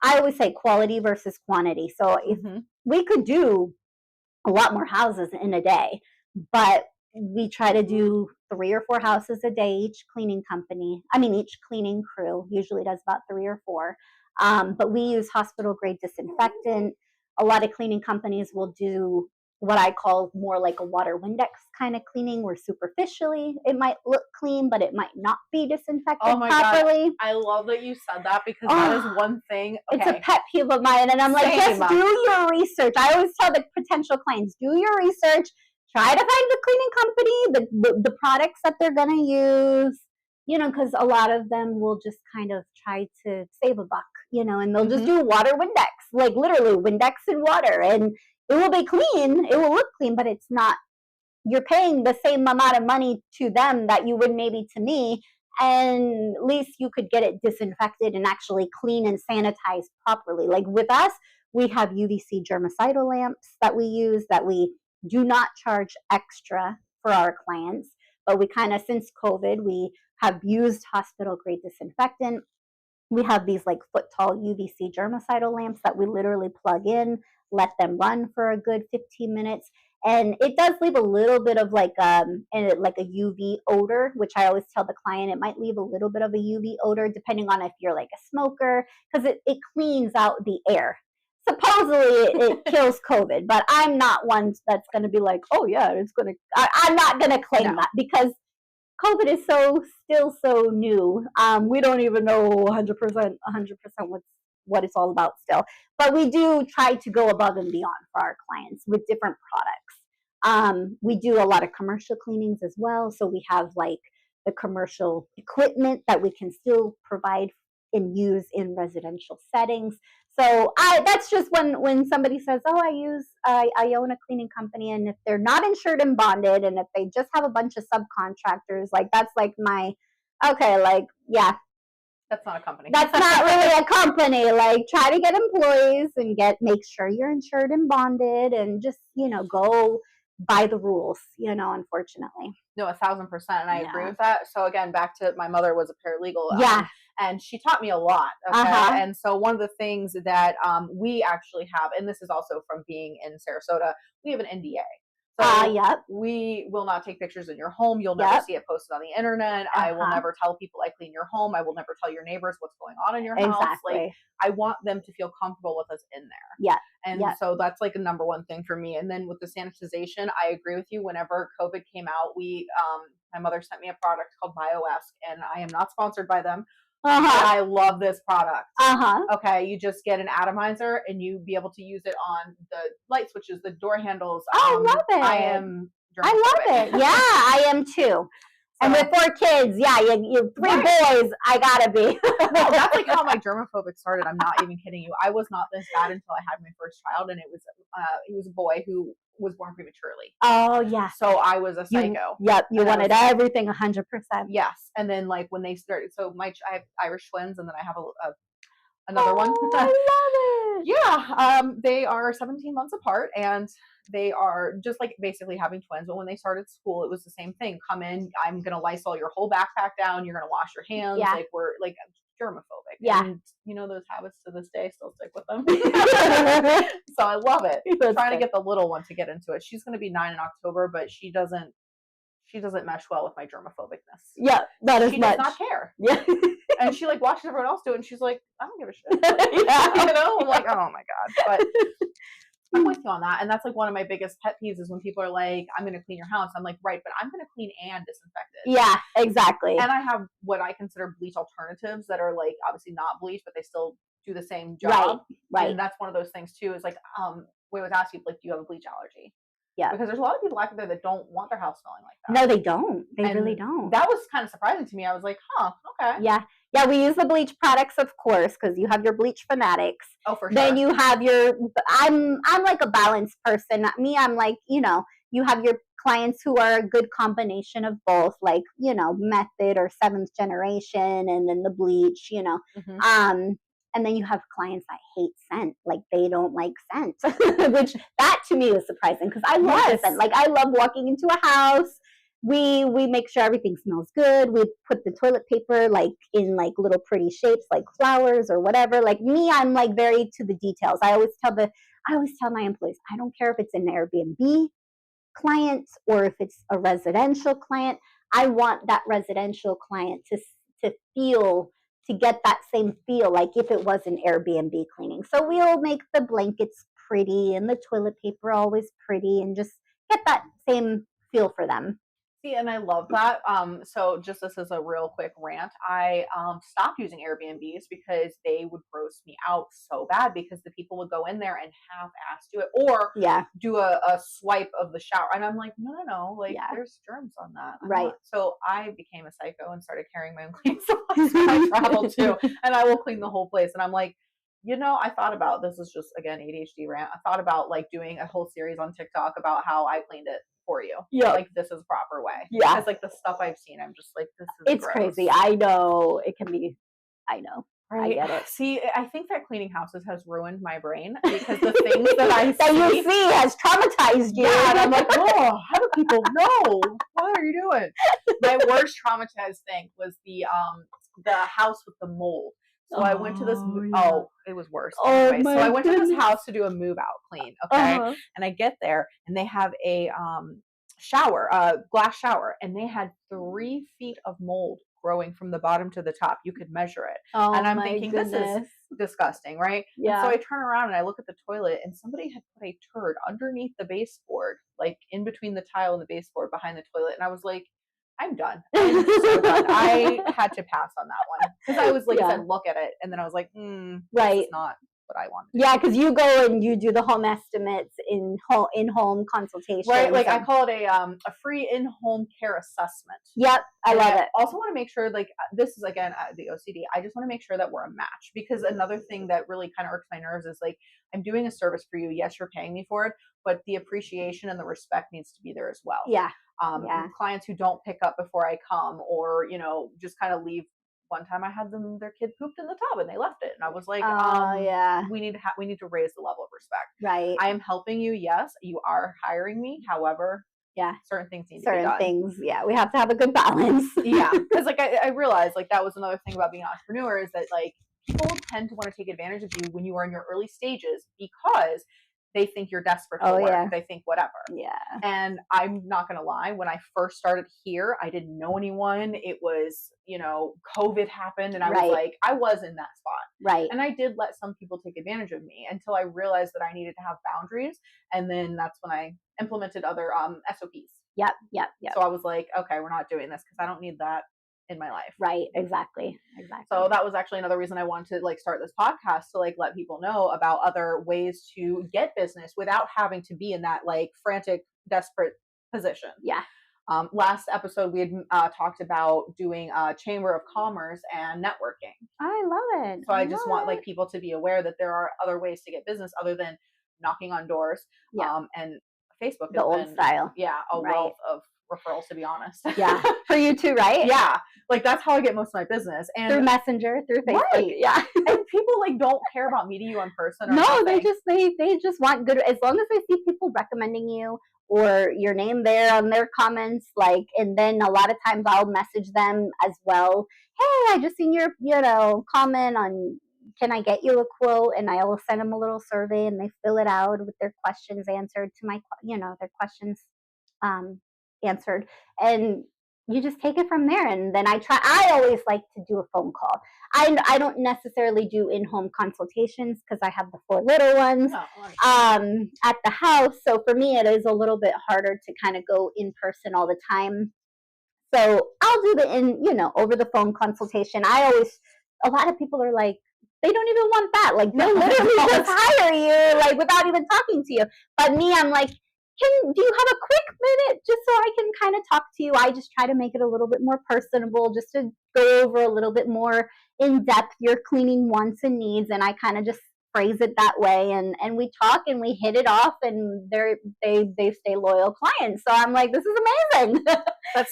I always say quality versus quantity. So if we could do a lot more houses in a day, but we try to do 3 or 4 houses a day. Each cleaning crew usually does about 3 or 4. But we use hospital grade disinfectant. A lot of cleaning companies will do what I call more like a water Windex kind of cleaning, where superficially it might look clean, but it might not be disinfected properly. God. I love that you said that, because that is one thing. Okay. It's a pet peeve of mine. And I'm like, just do your research. I always tell the potential clients, do your research. Try to find the cleaning company, the products that they're going to use, because a lot of them will just kind of try to save a buck, and they'll just do water Windex, like literally Windex and water, and it will be clean. It will look clean, but it's not. You're paying the same amount of money to them that you would maybe to me, and at least you could get it disinfected and actually clean and sanitize properly. Like with us, we have UVC germicidal lamps that we use that we do not charge extra for our clients, but we kind of, since COVID, we have used hospital grade disinfectant. We have these like foot tall UVC germicidal lamps that we literally plug in, let them run for a good 15 minutes. And it does leave a little bit of like a UV odor, which I always tell the client it might leave a little bit of a UV odor depending on if you're like a smoker, because it cleans out the air. Supposedly it kills COVID, but I'm not one that's going to be like, oh yeah, I'm not going to claim that, because COVID is still so new. We don't even know 100% what it's all about still. But we do try to go above and beyond for our clients with different products. We do a lot of commercial cleanings as well. So we have like the commercial equipment that we can still provide and use in residential settings. So that's just when somebody says, oh, I own a cleaning company, and if they're not insured and bonded, and if they just have a bunch of subcontractors, like that's like yeah. That's not a company. That's not really a company. Like, try to get employees and make sure you're insured and bonded, and just, go by the rules, unfortunately. No, 1,000%. And I agree with that. So again, back to my mother was a paralegal. Yeah. And she taught me a lot. Okay. And so one of the things that we actually have, and this is also from being in Sarasota, we have an NDA. So yep. we will not take pictures in your home. You'll never see it posted on the internet. I will never tell people I clean your home. I will never tell your neighbors what's going on in your house. Exactly. Like, I want them to feel comfortable with us in there. Yeah. And so that's like a number one thing for me. And then with the sanitization, I agree with you. Whenever COVID came out, my mother sent me a product called BioEsk, and I am not sponsored by them. I love this product. Okay, you just get an atomizer and you be able to use it on the light switches, the door handles. I love it. I love it. Yeah, I am too. And with 4 kids, you 3 boys, I gotta be. No, that's like how my germophobic started. I'm not even kidding you. I was not this bad until I had my first child, and he was a boy who was born prematurely. Oh yeah. So I was a psycho. You wanted everything 100%. Yes, and then like when they started, so I have Irish twins, and then I have another one. I love it. Yeah, they are 17 months apart, and they are just like basically having twins. But when they started school, it was the same thing. Come in, I'm gonna Lysol your whole backpack down. You're gonna wash your hands. Yeah. Like, we're like germophobic. Yeah. And those habits to this day still stick with them. So I love it. I'm trying to get the little one to get into it. She's gonna be 9 in October, but she doesn't mesh well with my germophobicness. Yeah, that is she much. does not care. Yeah. And she like watches everyone else do it, and she's like, I don't give a shit. Yeah. I'm like, oh my God. But I'm with you on that. And that's like one of my biggest pet peeves is when people are like, I'm going to clean your house. I'm like, right, but I'm going to clean and disinfect it. Yeah, exactly. And I have what I consider bleach alternatives that are like obviously not bleach, but they still do the same job. Right. And that's one of those things too, is like, we always ask you, like, do you have a bleach allergy? Yeah. Because there's a lot of people out there that don't want their house smelling like that. No, they don't. They really don't. That was kind of surprising to me. I was like, huh, okay. Yeah. Yeah, we use the bleach products, of course, because you have your bleach fanatics. Oh, for sure. Then you have I'm like a balanced person. I'm like, you have your clients who are a good combination of both, like, method or 7th generation, and then the bleach, and then you have clients that hate scent, like they don't like scent, which that to me is surprising because I love scent. Like, I love walking into a house. We make sure everything smells good. We put the toilet paper like in like little pretty shapes, like flowers or whatever. Like me, I'm like very to the details. I always tell my employees, I don't care if it's an Airbnb client or if it's a residential client. I want that residential client to get that same feel like if it was an Airbnb cleaning. So we'll make the blankets pretty and the toilet paper always pretty and just get that same feel for them. See, and I love that. So just this is a real quick rant. I stopped using Airbnbs because they would gross me out so bad because the people would go in there and half-ass do it or do a swipe of the shower. And I'm like, no, like there's germs on that. Right. So I became a psycho and started carrying my own cleaning supplies when I travel too. And I will clean the whole place. And I'm like, I thought about, this is just, again, ADHD rant. I thought about like doing a whole series on TikTok about how I cleaned it for you. Yeah. Like, this is the proper way. Yeah. Because, like, the stuff I've seen, I'm just like, this is It's gross. crazy. I know. It can be, I know. Right. I get it. See, I think that cleaning houses has ruined my brain because the things that I that you see has traumatized you. Yeah, and I'm like, oh, how do people know? What are you doing? My worst traumatized thing was the house with the mold. So I went to this. It was worse. Anyway, so I went to this house to do a move out clean. Okay, and I get there and they have a shower, glass shower, and they had 3 feet of mold growing from the bottom to the top. You could measure it. And I'm thinking, this is disgusting, right? Yeah. And so I turn around and I look at the toilet and somebody had put a turd underneath the baseboard, like in between the tile and the baseboard behind the toilet. And I was like, I'm done. I'm so done. I had to pass on that one. Because I was like, I said, look at it. And then I was like, this is not what I want. Yeah, because you go and you do the home estimates in home consultations. Right, like I call it a free in-home care assessment. Yep, I love it. I also want to make sure, like, this is again the OCD. I just want to make sure that we're a match, because another thing that really kind of irks my nerves is, like, I'm doing a service for you. Yes, you're paying me for it, but the appreciation and the respect needs to be there as well. Yeah. Clients who don't pick up before I come, or just kind of leave. One time I had their kid pooped in the tub and they left it, and I was like, we need to raise the level of respect. Right. I am helping you. Yes, you are hiring me. However, certain things need to be done. Certain things, we have to have a good balance. Yeah, because like I realized, like, that was another thing about being an entrepreneur, is that, like, people tend to want to take advantage of you when you are in your early stages because they think you're desperate for work. Yeah. They think whatever. Yeah. And I'm not going to lie. When I first started here, I didn't know anyone. It was, COVID happened, and I was like, I was in that spot. Right. And I did let some people take advantage of me until I realized that I needed to have boundaries. And then that's when I implemented other SOPs. Yep. So I was like, okay, we're not doing this because I don't need that in my life. Right. Exactly. So that was actually another reason I wanted to, like, start this podcast, to, like, let people know about other ways to get business without having to be in that, like, frantic, desperate position. Yeah. Last episode we had talked about doing Chamber of Commerce and networking. I love it. So I just want, like, people to be aware that there are other ways to get business other than knocking on doors. Yeah. And Facebook, the old style. Yeah, a wealth of referrals, to be honest. Yeah, for you too, right? Yeah, like, that's how I get most of my business, and through Messenger, through Facebook. Right. Yeah, and people, like, don't care about meeting you in person. Or no, nothing. they just want good. As long as they see people recommending you or your name there on their comments, like, and then a lot of times I'll message them as well. Hey, I just seen your comment on. Can I get you a quote? And I will send them a little survey, and they fill it out with their questions answered to my, their questions answered, and you just take it from there. And then I always like to do a phone call. I don't necessarily do in-home consultations because I have the 4 little ones at the house. So for me, it is a little bit harder to kind of go in person all the time. So I'll do the over the phone consultation. A lot of people are like, they don't even want that. Like, they'll literally just hire you, like, without even talking to you. But me, I'm like, do you have a quick minute just so I can kind of talk to you? I just try to make it a little bit more personable, just to go over a little bit more in depth your cleaning wants and needs, and I kind of just phrase it that way, and we talk and we hit it off, and they stay loyal clients. So I'm like, this is amazing. That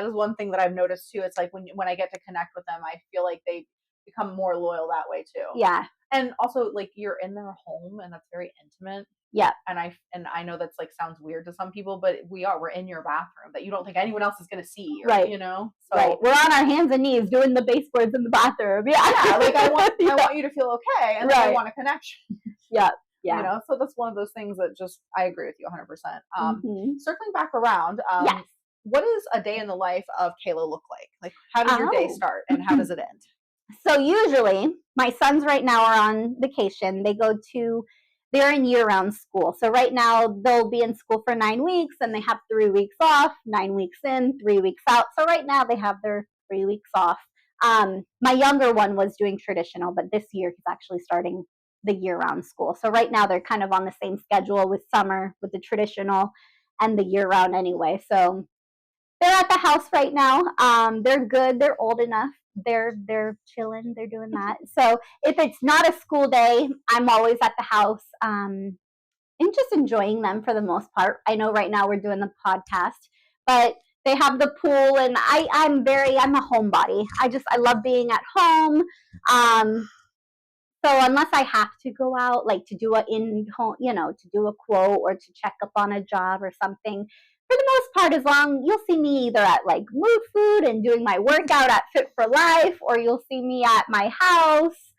is one thing that I've noticed too. It's like when I get to connect with them, I feel like they become more loyal that way too. Yeah. And also, like, you're in their home, and that's very intimate. Yeah. And I know that's, like, sounds weird to some people, but we're in your bathroom that you don't think anyone else is going to see. Or, right. So right. We're on our hands and knees doing the baseboards in the bathroom. Yeah. Like, I want you to feel okay, and then I want a connection. Yeah. Yeah. So that's one of those things that just, I agree with you 100%. Circling back around, yes. What does a day in the life of Kaela look like? Like, how does your day start and how does it end? So usually, my sons right now are on vacation. They're in year-round school. So right now, they'll be in school for 9 weeks, and they have 3 weeks off, 9 weeks in, 3 weeks out. So right now, they have their 3 weeks off. My younger one was doing traditional, but this year, he's actually starting the year-round school. So right now, they're kind of on the same schedule with summer, with the traditional, and the year-round anyway. So they're at the house right now. They're good. They're old enough. They're chilling. They're doing that. So if it's not a school day, I'm always at the house. and just enjoying them for the most part. I know right now we're doing the podcast, but they have the pool, and I'm a homebody. I love being at home. So unless I have to go out, like to do a in home, to do a quote or to check up on a job or something, for the most part, as long you'll see me either at like Mood Food and doing my workout at Fit for Life, or you'll see me at my house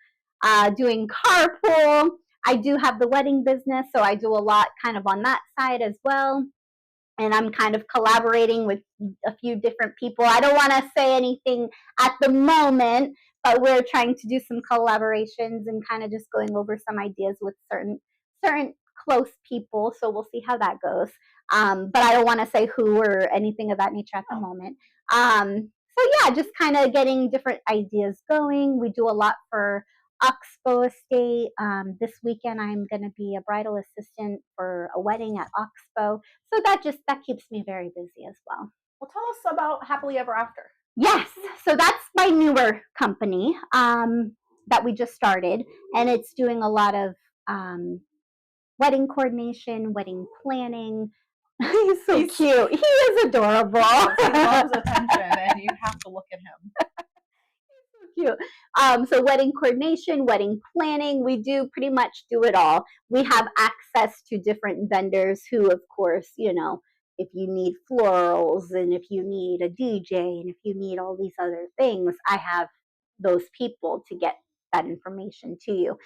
doing carpool. I do have the wedding business, so I do a lot kind of on that side as well. And I'm kind of collaborating with a few different people. I don't want to say anything at the moment, but we're trying to do some collaborations and kind of just going over some ideas with certain close people. So we'll see how that goes. But I don't want to say who or anything of that nature at the moment. So yeah, just kind of getting different ideas going. We do a lot for Oxbow Estate. This weekend, I'm going to be a bridal assistant for a wedding at Oxbow. So that keeps me very busy as well. Well, tell us about Happily Ever After. Yes, so that's my newer company that we just started, and it's doing a lot of wedding coordination, wedding planning. He's so cute. He is adorable. He loves attention, and you have to look at him. Cute. So wedding coordination, wedding planning, we do pretty much do it all. We have access to different vendors who, of course, if you need florals and if you need a DJ and if you need all these other things, I have those people to get that information to you.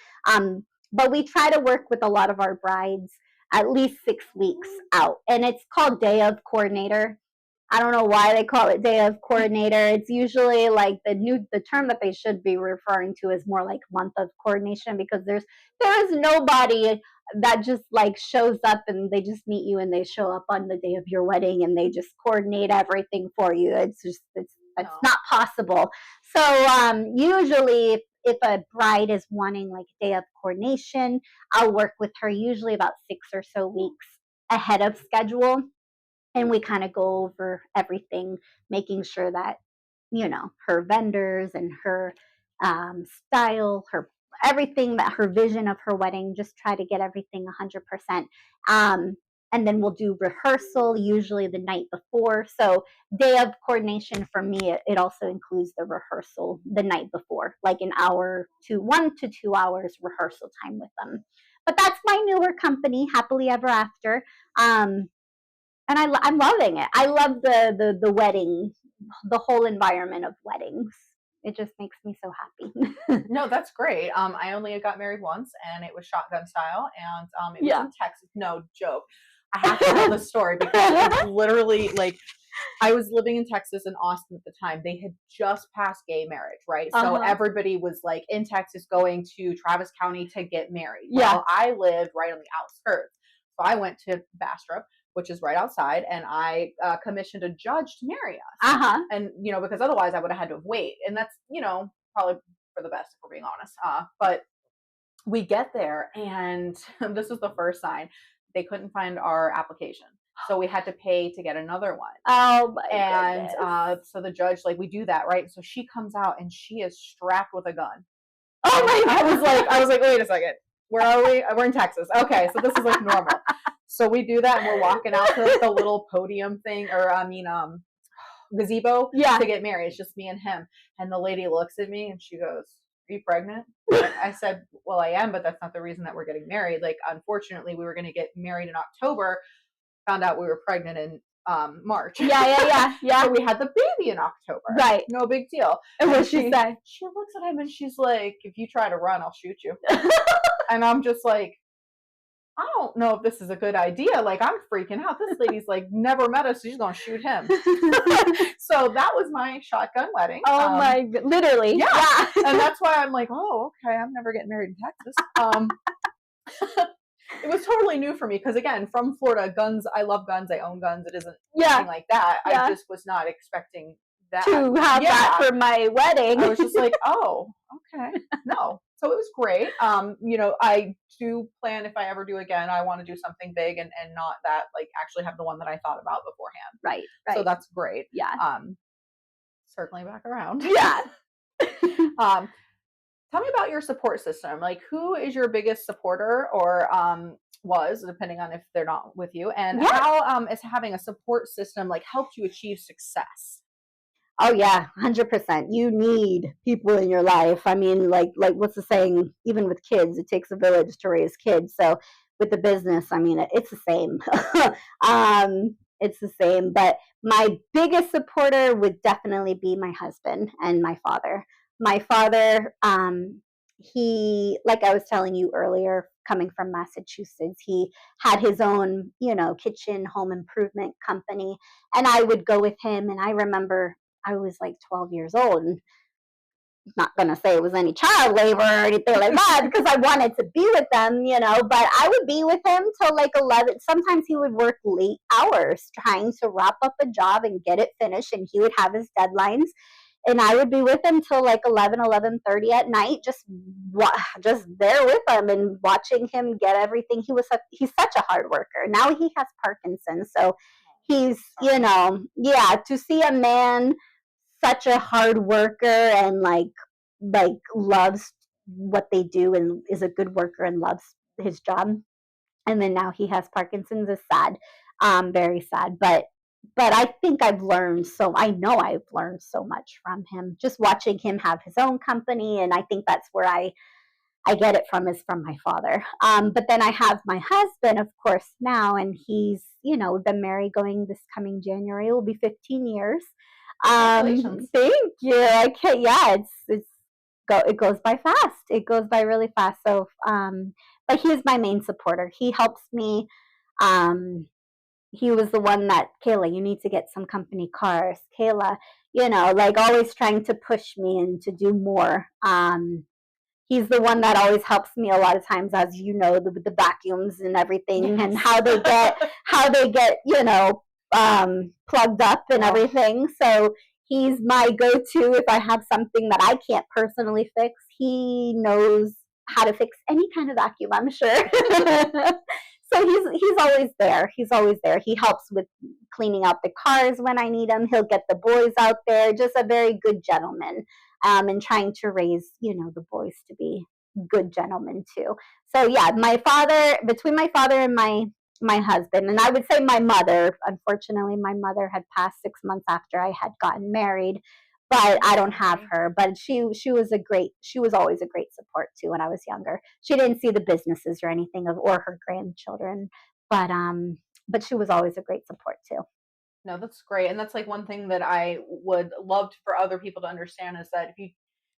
But we try to work with a lot of our brides at least 6 weeks out, and it's called Day of Coordinator. I don't know why they call it Day of Coordinator. It's usually like the term that they should be referring to is more like Month of Coordination, because there is nobody that just like shows up and they just meet you and they show up on the day of your wedding and they just coordinate everything for you. It's not possible. So usually if a bride is wanting like a day of coordination, I'll work with her usually about 6 or so weeks ahead of schedule. And we kind of go over everything, making sure that, her vendors and her style, her everything, that her vision of her wedding, just try to get everything 100%. And then we'll do rehearsal usually the night before. So day of coordination for me, it also includes the rehearsal the night before, like 1 to 2 hours rehearsal time with them. But that's my newer company, Happily Ever After. And I'm loving it. I love the wedding, the whole environment of weddings. It just makes me so happy. No, that's great. I only got married once, and it was shotgun style, and it was in Texas. No joke. I have to tell this story because it's literally like I was living in Texas in Austin at the time. They had just passed gay marriage, right? So everybody was like in Texas going to Travis County to get married. Yeah. Well, I lived right on the outskirts. So I went to Bastrop, which is right outside, and I commissioned a judge to marry us. And, because otherwise I would have had to wait. And that's, probably for the best, if we're being honest. But we get there, and this is the first sign. They couldn't find our application. So we had to pay to get another one. Oh my goodness. And so the judge, we do that, right? So she comes out, and she is strapped with a gun. Oh my God. I was like, wait a second. Where are we? We're in Texas. Okay, so this is like normal. So we do that, and we're walking out to the little podium thing, or gazebo to get married. It's just me and him. And the lady looks at me and she goes, "Are you pregnant?" I said, "Well, I am, but that's not the reason that we're getting married. Like, unfortunately, we were going to get married in October. Found out we were pregnant in March." Yeah. So we had the baby in October. Right. No big deal. And what she say? She looks at him and she's like, "If you try to run, I'll shoot you." And I'm just like, I don't know if this is a good idea. Like, I'm freaking out. This lady's like never met us. So she's going to shoot him. So that was my shotgun wedding. Oh my, literally. Yeah. And that's why I'm like, oh, okay. I'm never getting married in Texas. It was totally new for me. Cause again, from Florida, guns, I love guns. I own guns. It isn't anything like that. I just was not expecting that. To have that for my wedding. I was just like, oh, okay. No. So it was great. I do plan, if I ever do again, I want to do something big and not that, like, actually have the one that I thought about beforehand. Right. So that's great. Yeah. Circling back around. Yeah. Tell me about your support system. Like, who is your biggest supporter, or was, depending on if they're not with you, and Yeah. how is having a support system like helped you achieve success? Oh yeah, 100%. You need people in your life. I mean, like what's the saying? Even with kids, it takes a village to raise kids. So with the business, I mean, it's the same. It's the same. But my biggest supporter would definitely be my husband and my father. My father, he, like I was telling you earlier, coming from Massachusetts, he had his own, kitchen home improvement company, and I would go with him. And I remember I was like 12 years old, and not going to say it was any child labor or anything like that because I wanted to be with them, but I would be with him till like 11. Sometimes he would work late hours trying to wrap up a job and get it finished, and he would have his deadlines. And I would be with him till like 11:30 at night, just there with him and watching him get everything. He's such a hard worker. Now he has Parkinson's, so he's, yeah, to see a man such a hard worker and like loves what they do and is a good worker and loves his job, and then now he has Parkinson's is sad, very sad. But I know I've learned so much from him just watching him have his own company, and I think that's where I get it from, is from my father. But then I have my husband, of course, now, and he's, been married, going this coming January, it will be 15 years. Congratulations. Thank you. I can't, yeah, it goes by fast. It goes by really fast. So, but he's my main supporter. He helps me. Um, he was the one that, Kaela, you need to get some company cars. Kaela, like always trying to push me and to do more. He's the one that always helps me a lot of times, as the vacuums and everything, and how they get plugged up and everything. So he's my go-to if I have something that I can't personally fix. He knows how to fix any kind of vacuum, I'm sure. So he's always there. He's always there. He helps with cleaning out the cars when I need him. He'll get the boys out there. Just a very good gentleman, and trying to raise, the boys to be good gentlemen too. So yeah, between my father and my husband, and I would say my mother. Unfortunately, my mother had passed 6 months after I had gotten married, but I don't have her. But she was always a great support too when I was younger. She didn't see the businesses or anything or her grandchildren, but she was always a great support too. No, that's great. And that's like one thing that I would love for other people to understand is that if you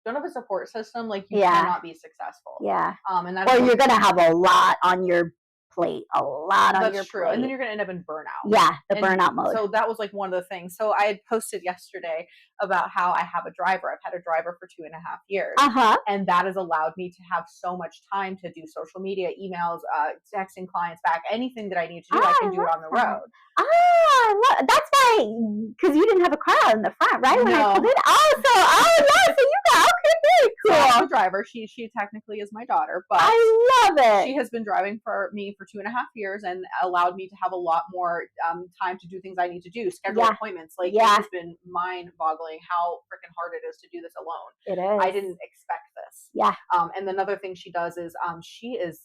don't have a support system, like you Yeah. cannot be successful. Yeah. And that's Or you're gonna have a lot on your plate, a lot on your true. plate. And then you're gonna end up in burnout. Yeah, the And burnout mode. so that was like one of the things. So I had posted yesterday about how I have a driver. I've had a driver for 2.5 years. And that has allowed me to have so much time to do social media, emails, texting clients back, anything that I need to do, I can do it on the road. That's why, because you didn't have a car out in the front, right? When No. I pulled it. So you got, okay, very cool. So I'm a driver. She technically is my daughter, but I love it. She has been driving for me for 2.5 years and allowed me to have a lot more time to do things I need to do, schedule appointments. Like, it has been mind-boggling how freaking hard it is to do this alone. It is. I didn't expect this. Yeah. And another thing she does is she is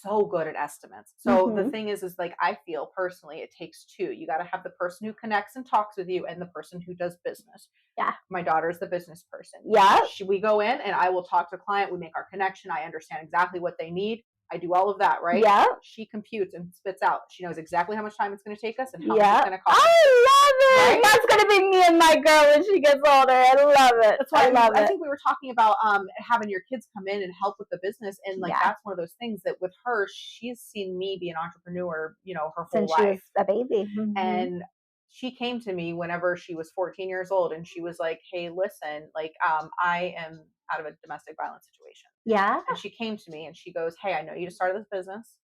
so good at estimates. So the thing is like, I feel personally it takes two. You got to have the person who connects and talks with you and the person who does business. Yeah. My daughter's the business person. Yeah. We go in and I will talk to the client. We make our connection. I understand exactly what they need. I do all of that, right? Yeah. She computes and spits out. She knows exactly how much time it's going to take us and how much it's going to cost. I love it. Right? That's going to be me and my girl when she gets older. I love it. That's why I think we were talking about having your kids come in and help with the business, and like that's one of those things that with her, she's seen me be an entrepreneur, her whole life. Since she was a baby. And she came to me whenever she was 14 years old, and she was like, "Hey, listen, like I am out of a domestic violence situation." Yeah. And she came to me and she goes, "Hey, I know you just started this business.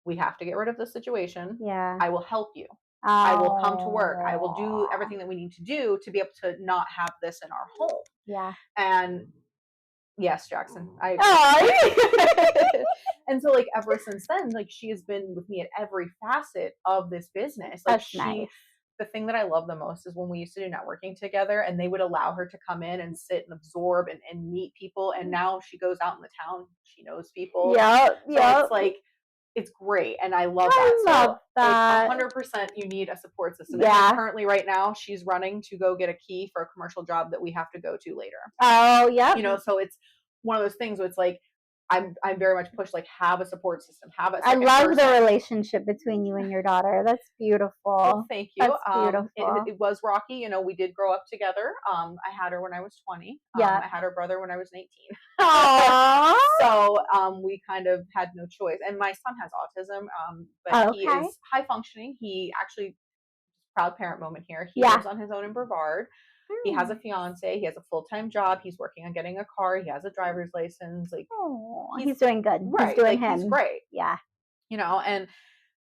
We have to get rid of this situation. Yeah. I will help you. I will come to work. I will do everything that we need to do to be able to not have this in our home." Yeah. And yes, Jackson, I agree. And so, like, ever since then, like, she has been with me at every facet of this business. Like, That's nice. The thing that I love the most is when we used to do networking together and they would allow her to come in and sit and absorb and meet people. And now she goes out in the town. She knows people. Yeah. So it's like, it's great, and I love I that. love So that. like 100% you need a support system. And Yeah. like currently right now she's running to go get a key for a commercial job that we have to go to later. Oh, yep. So it's one of those things where it's like I'm very much pushed, like, have a support system, have a I second love person. the relationship between you and your daughter. That's beautiful. Well, thank you. That's beautiful. It was rocky. We did grow up together. I had her when I was 20. Yeah. I had her brother when I was 19. Aww. So we kind of had no choice. And my son has autism, but he Okay. is high functioning. He actually, proud parent moment here. He Yeah. lives on his own in Brevard. He has a fiance. He has a full-time job. He's working on getting a car. He has a driver's license. Like, Oh, he's doing good. right, He's doing like, him. he's great. Yeah. And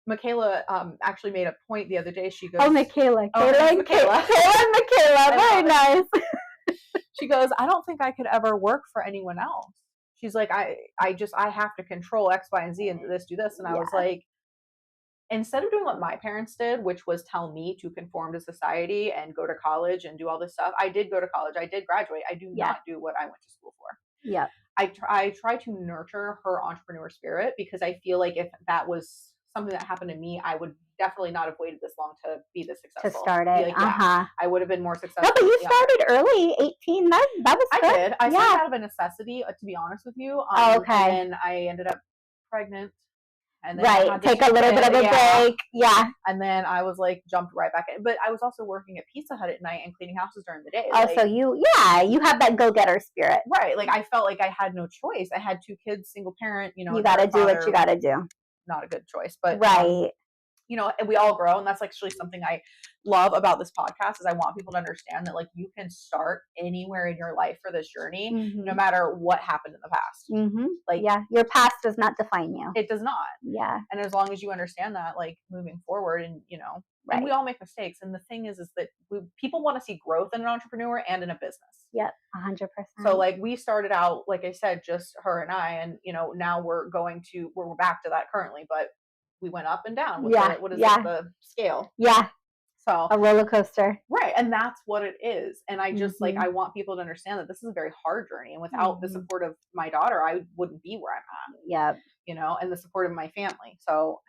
Michaela actually made a point the other day. She goes, Oh, Michaela. Oh, Kaela and Michaela. Kaela and Michaela. Very nice. She goes, I don't think I could ever work for anyone else. She's like, I have to control X, Y, and Z and do this. And I was like, instead of doing what my parents did, which was tell me to conform to society and go to college and do all this stuff, I did go to college. I did graduate. I do not do what I went to school for. Yeah. I try to nurture her entrepreneur spirit, because I feel like if that was something that happened to me, I would definitely not have waited this long to be this successful. To start it. Like, I would have been more successful. No, but you started early, 18. That was good. I did. I started out of a necessity, to be honest with you. Okay. And then I ended up pregnant. And then right. Take a little bit of a break. Yeah. And then I was like, jumped right back in. But I was also working at Pizza Hut at night and cleaning houses during the day. Oh, so you have that go-getter spirit. Right. Like, I felt like I had no choice. I had 2 kids, single parent, you got to do what you got to do. Not a good choice. But, right. And we all grow. And that's actually something I love about this podcast, is I want people to understand that, like, you can start anywhere in your life for this journey, no matter what happened in the past. Like, your past does not define you. It does not. Yeah. And as long as you understand that, like, moving forward, and and we all make mistakes. And the thing is that people want to see growth in an entrepreneur and in a business. Yep, 100%. So, like, we started out, like I said, just her and I, and now we're back to that currently, but we went up and down with the scale. Yeah. So a roller coaster. Right. And that's what it is. And I just like, I want people to understand that this is a very hard journey. And without the support of my daughter, I wouldn't be where I'm at. Yeah. And the support of my family. So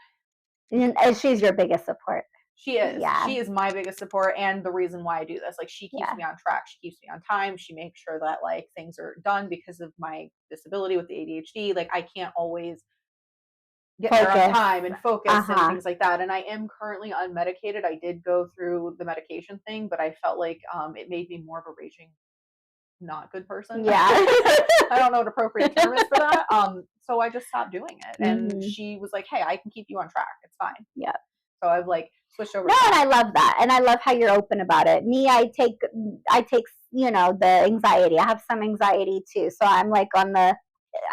and she's your biggest support. She is. Yeah. She is my biggest support, and the reason why I do this. Like, she keeps me on track. She keeps me on time. She makes sure that, like, things are done because of my disability with the ADHD. Like, I can't always get there on time and focus and things like that. And I am currently unmedicated. I did go through the medication thing, but I felt like it made me more of a raging not good person. Yeah. I don't know what appropriate term is for that. So I just stopped doing it. And she was like, hey, I can keep you on track. It's fine. Yeah. So I've like switched over. No, and I love that. And I love how you're open about it. Me, I take, the anxiety. I have some anxiety too. So I'm like on the,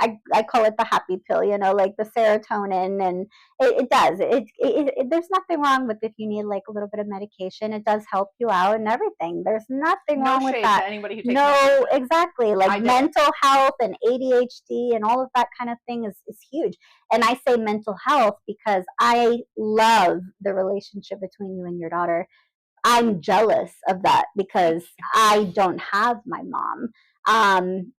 I call it the happy pill, like the serotonin, and it does. There's nothing wrong with if you need like a little bit of medication. It does help you out and everything. There's nothing wrong with that. To anybody who takes no, exactly. Like mental health and ADHD and all of that kind of thing is huge. And I say mental health because I love the relationship between you and your daughter. I'm jealous of that because I don't have my mom.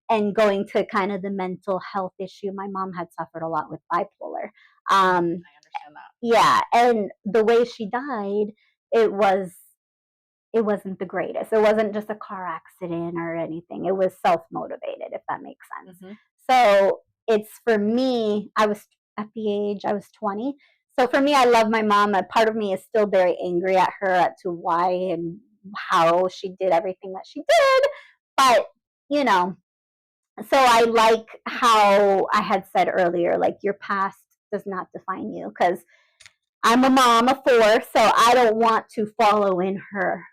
And going to kind of the mental health issue, my mom had suffered a lot with bipolar. I understand that. Yeah, and the way she died, it wasn't the greatest. It wasn't just a car accident or anything. It was self-motivated, if that makes sense. Mm-hmm. So it's for me, I was at the age, I was 20. So for me, I love my mom. A part of me is still very angry at her as to why and how she did everything that she did. But, so I like how I had said earlier, like your past does not define you, because I'm a mom of 4, so I don't want to follow in her.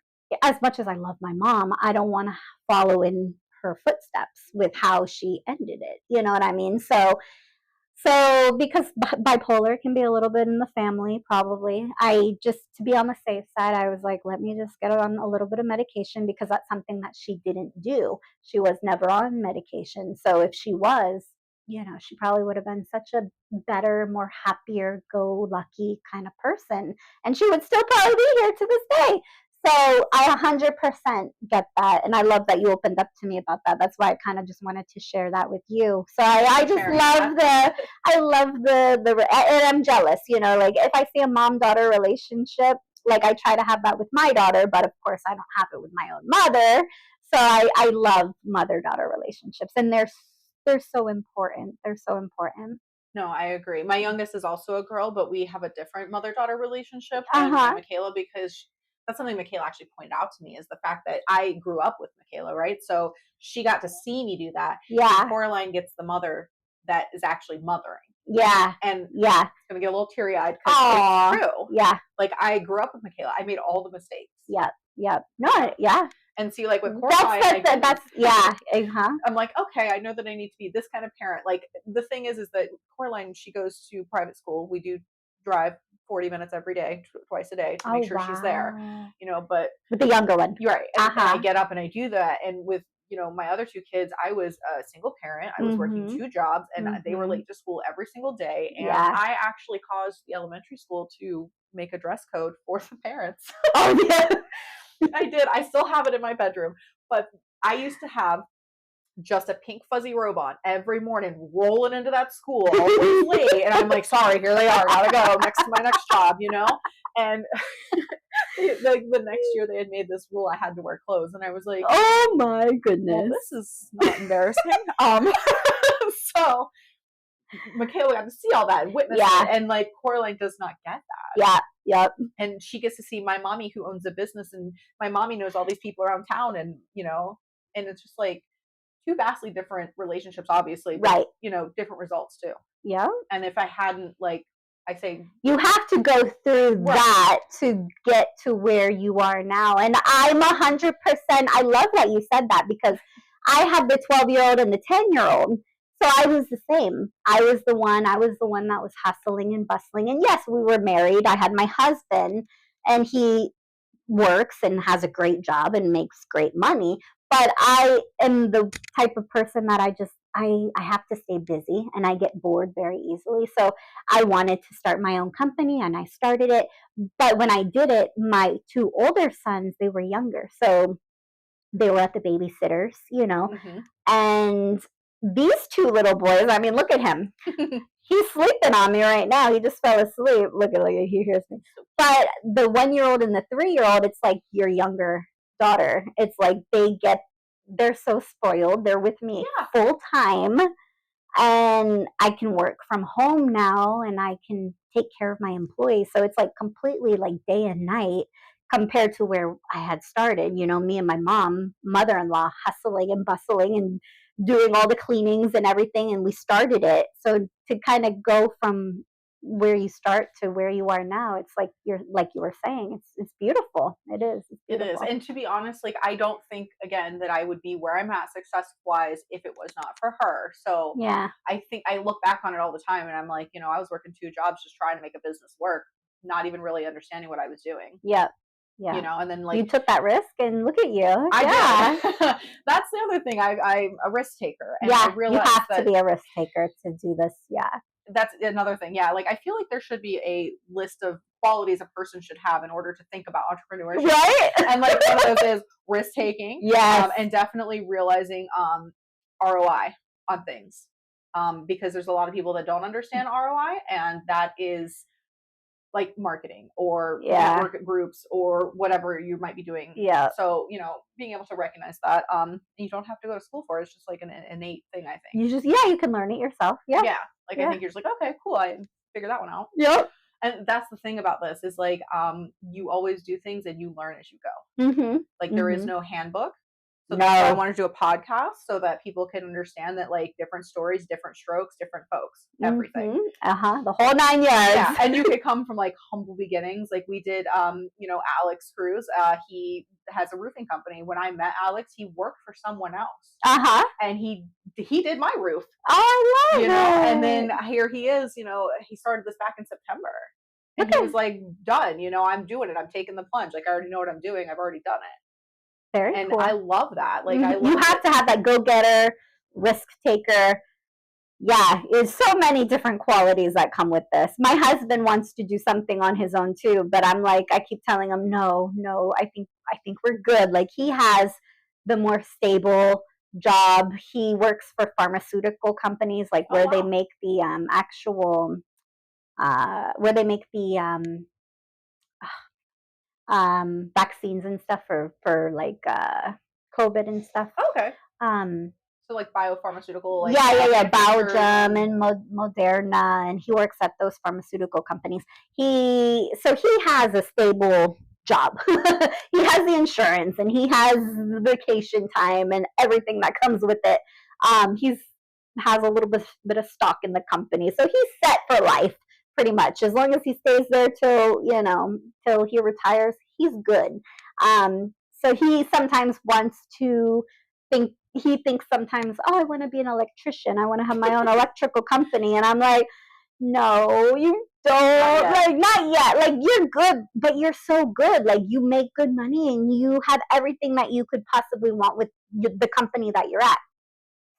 As much as I love my mom, I don't want to follow in her footsteps with how she ended it. You know what I mean? So because bipolar can be a little bit in the family, probably, I just, to be on the safe side, I was like, let me just get on a little bit of medication, because that's something that she didn't do. She was never on medication. So if she was, she probably would have been such a better, more happier, go lucky kind of person. And she would still probably be here to this day. So I 100% get that, and I love that you opened up to me about that. That's why I kind of just wanted to share that with you. So I just love and I'm jealous. Like if I see a mom-daughter relationship, like I try to have that with my daughter, but of course I don't have it with my own mother. So I love mother-daughter relationships, and they're so important. They're so important. No, I agree. My youngest is also a girl, but we have a different mother-daughter relationship than Michaela, because that's something Michaela actually pointed out to me, is the fact that I grew up with Michaela, right? So she got to see me do that. Yeah. Coraline gets the mother that is actually mothering. Yeah. And yeah. It's going to get a little teary-eyed because it's true. Yeah. Like, I grew up with Michaela. I made all the mistakes. Yep. No, yeah. And see, like with Coraline, I'm like, okay, I know that I need to be this kind of parent. Like the thing is that Coraline, she goes to private school. We do drive 40 minutes every day, twice a day, to make sure she's there. But with the younger one, you're right. And I get up and I do that. And with my other two kids, I was a single parent. I was working 2 jobs, and they were late to school every single day. And I actually caused the elementary school to make a dress code for the parents. Oh yeah. I did. I still have it in my bedroom. But I used to have just a pink fuzzy robe on every morning, rolling into that school always late. And I'm like, sorry, here they are. Gotta go next to my next job, And the next year they had made this rule I had to wear clothes. And I was like, oh my goodness. Well, this is not embarrassing. So Michaela got to see all that and witness it. And like Coraline does not get that. Yeah. Yep. And she gets to see my mommy, who owns a business, and my mommy knows all these people around town, and and it's just like 2 vastly different relationships, obviously, but, right? Different results too. Yeah. And if I hadn't, like, I say, you have to go through that to get to where you are now. And I'm 100%. I love that you said that, because I had the 12-year-old and the 10-year-old. So I was the same. I was the one that was hustling and bustling. And yes, we were married. I had my husband, and he works and has a great job and makes great money. But I am the type of person that I have to stay busy, and I get bored very easily. So I wanted to start my own company, and I started it. But when I did it, my 2 older sons, they were younger. So they were at the babysitters, and these 2 little boys, I mean, look at him. He's sleeping on me right now. He just fell asleep. Look at he hears me. But the 1-year-old and the 3-year-old, it's like your younger daughter. It's like they're so spoiled. They're with me full time, and I can work from home now, and I can take care of my employees. So it's like completely like day and night compared to where I had started. Me and my mother-in-law, hustling and bustling and doing all the cleanings and everything, and we started it. So to kind of go from where you start to where you are now, it's like you were saying, it's beautiful. It is. It is. And to be honest, like, I don't think, again, that I would be where I'm at success-wise if it was not for her. So yeah, I think I look back on it all the time, and I'm like, I was working 2 jobs just trying to make a business work, not even really understanding what I was doing. Yep. Yeah. And then like you took that risk, and look at you. I did. That's the other thing. I'm a risk taker. And I realized you have to be a risk taker to do this. Yeah. That's another thing. Yeah. Like, I feel like there should be a list of qualities a person should have in order to think about entrepreneurship. Right. And like one of those is risk taking. Yes. And definitely realizing ROI on things. Because there's a lot of people that don't understand ROI, and that is like marketing or network groups or whatever you might be doing. Yeah. So, being able to recognize that, you don't have to go to school for it. It's just like an innate thing, I think. You can learn it yourself. Yeah. Yeah. Like, I think you're just like, okay, cool. I figured that one out. Yep. And that's the thing about this is like, you always do things and you learn as you go. Mm-hmm. Like, there is no handbook. So no. that's why I wanted to do a podcast, so that people can understand that, like, different stories, different strokes, different folks, everything. The whole 9 yards. Yeah. And you could come from like humble beginnings. Like we did, Alex Cruz, he has a roofing company. When I met Alex, he worked for someone else. And he did my roof. Oh, I love it. And then here he is, he started this back in September. And he was like, done, I'm doing it. I'm taking the plunge. Like, I already know what I'm doing. I've already done it. Very cool. I love that. Like, you have to have that go-getter, risk taker Yeah, it's so many different qualities that come with this. My husband wants to do something on his own too, but I'm like, I keep telling him, no, no, I think we're good. Like he has the more stable job. He works for pharmaceutical companies, like Oh where they wow. make the actual, where they make the vaccines and stuff for like COVID and stuff. Okay. Um, So like biopharmaceutical, like yeah, manufacturers Belgium and and Moderna, and he works at those pharmaceutical companies. He has a stable job. He has the insurance and he has vacation time and everything that comes with it. He's has a little bit of stock in the company, so he's set for life pretty much. As long as he stays there till he retires, he's good. So he sometimes wants to he thinks sometimes, oh, I want to be an electrician. I want to have my own electrical company. And I'm like, no, you don't. Like, not yet. Like, you're good, but you're so good. Like, you make good money and you have everything that you could possibly want with the company that you're at.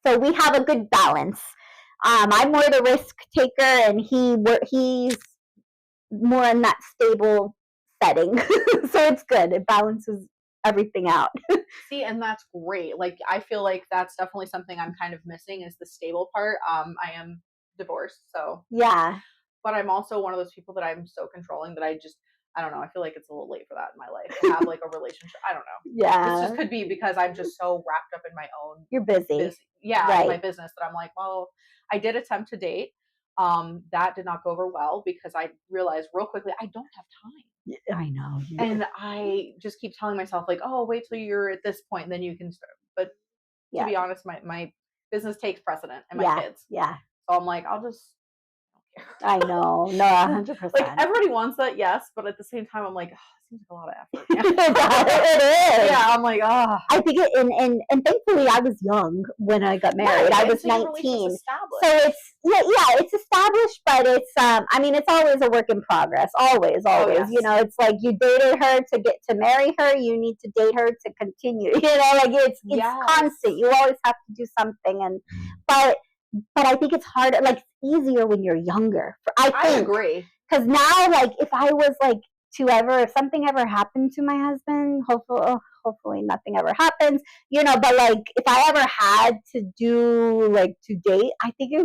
So we have a good balance. I'm more the risk taker, and he's more in that stable setting. So it's good. It balances everything out. see, and that's great. Like I feel like that's definitely something I'm kind of missing is the stable part. I am divorced, so Yeah. but I'm also one of those people that I'm so controlling that I don't know. I feel like it's a little late for that in my life to have like a relationship. I don't know. This Yeah. just could be because I'm just so wrapped up in my own You're busy. yeah, in my Right. business that I'm like, well, I did attempt to date. That did not go over well because I realized real quickly I don't have time. I know. And I just keep telling myself like, oh, wait till you're at this point, and then you can start. But to Yeah. be honest, my business takes precedent and my Yeah. kids. Yeah. So I'm like, I'll just I know. No, like 100%. everybody wants that, yes, but at the same time, I'm like, oh, it seems like a lot of effort. It is. Yeah, I'm like, oh. I think and thankfully I was young when I got married. Right, I was so your relationship's 19. established. So it's established, but it's I mean it's always a work in progress. Always. yes. You know, it's like you dated her to get to marry her, you need to date her to continue. You know, like it's Yes. constant. You always have to do something but I think it's harder, like it's easier when you're younger. I agree. Because now, like, if I was like if something ever happened to my husband, hopefully nothing ever happens, you know. But like, if I ever had to date, I think I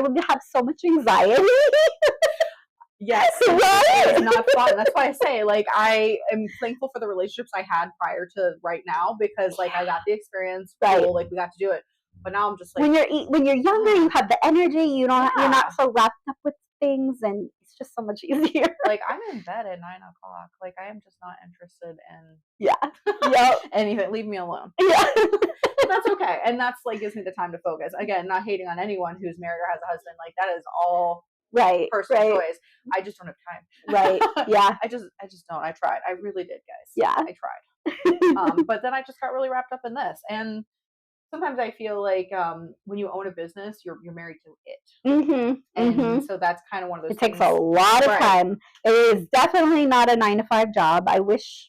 would have so much anxiety. Yes, Right? it's not fun. That's why I say, like, I am thankful for the relationships I had prior to right now because, like, I got the experience. Right. Cool, like, we got to do it. But now I'm just like, when you're younger, you have the energy. You're Yeah. not so wrapped up with things, and it's just so much easier. like, I'm in bed at 9 o'clock. Like, I am just not interested in Yeah. anything. Leave me alone. Yeah. But that's okay, and that's like gives me the time to focus. Again, not hating on anyone who's married or has a husband. Like, that is all Right. personal choice. I just don't have time. Right. Yeah. I just don't. I tried. I really did, guys. Yeah. I tried. But then I just got really wrapped up in this. And sometimes I feel like when you own a business, you're married to it. Mm-hmm. And so that's kind of one of those It takes a lot of time. It is definitely not a 9-to-5 job. I wish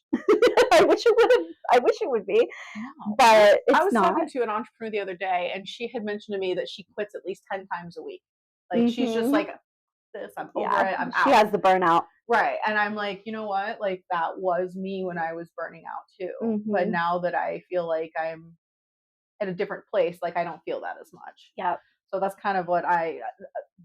I wish it would be. No. But it's I was not. talking to an entrepreneur the other day, and she had mentioned to me that she quits at least 10 times a week. Like she's just like this. I'm over it. I'm out. She has the burnout. Right. And I'm like, you know what? Like that was me when I was burning out too. But now that I feel like I'm at a different place, like I don't feel that as much. Yeah. So that's kind of what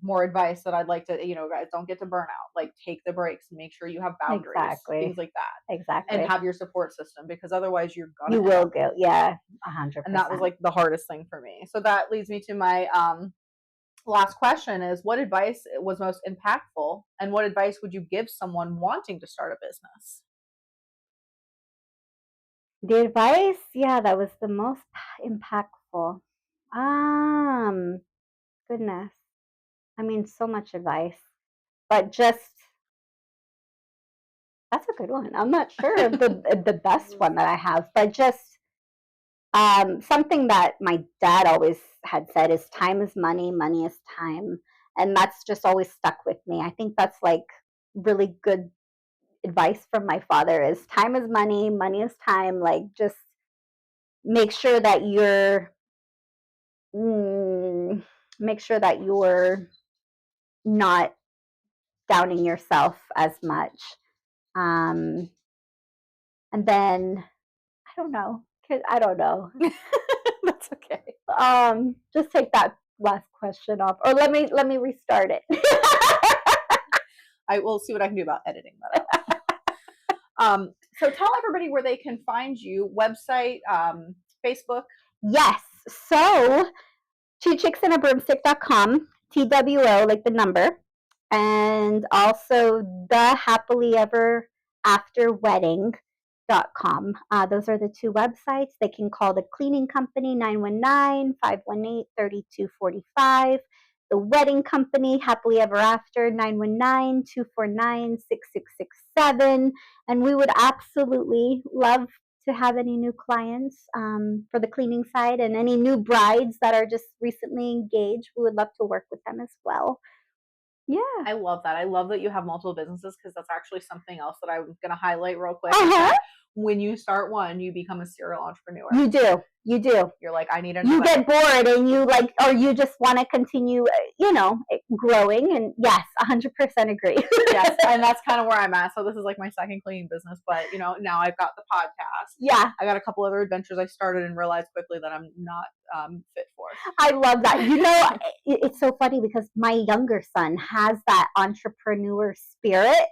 more advice that I'd like to, guys, don't get to burnout. Like take the breaks, make sure you have boundaries, things like that. Exactly. And have your support system because otherwise you're gonna. You will go. Yeah. 100%. And that was like the hardest thing for me. So that leads me to my last question is what advice was most impactful and what advice would you give someone wanting to start a business? The advice, that was the most impactful. Goodness. I mean, so much advice. But just that's a good one. I'm not sure of the best one that I have, but just something that my dad always had said is time is money, money is time. And that's just always stuck with me. I think that's like really good advice from my father is time is money, money is time. Like just make sure that you're make sure that you're not downing yourself as much. And then I don't know. I don't know. That's okay. Just take that last question off, or let me restart it. I will see what I can do about editing that out. So tell everybody where they can find you. Website, Facebook. Yes. So twocchicksandabroomstick.com, TWO, like the number, and also the happily ever after wedding.com. Those are the two websites. They can call the cleaning company 919-518-3245. The wedding company, Happily Ever After, 919-249-6667. And we would absolutely love to have any new clients for the cleaning side, and any new brides that are just recently engaged. We would love to work with them as well. Yeah. I love that. I love that you have multiple businesses, because that's actually something else that I'm going to highlight real quick. When you start one, you become a serial entrepreneur. You do. You do. You're like, I need a You get bored and you like, or you just want to continue, growing. And yes, 100% agree. Yes, and that's kind of where I'm at. So this is like my second cleaning business, but now I've got the podcast. Yeah. I got a couple other adventures I started and realized quickly that I'm not fit for. I love that. It's so funny because my younger son has that entrepreneur spirit.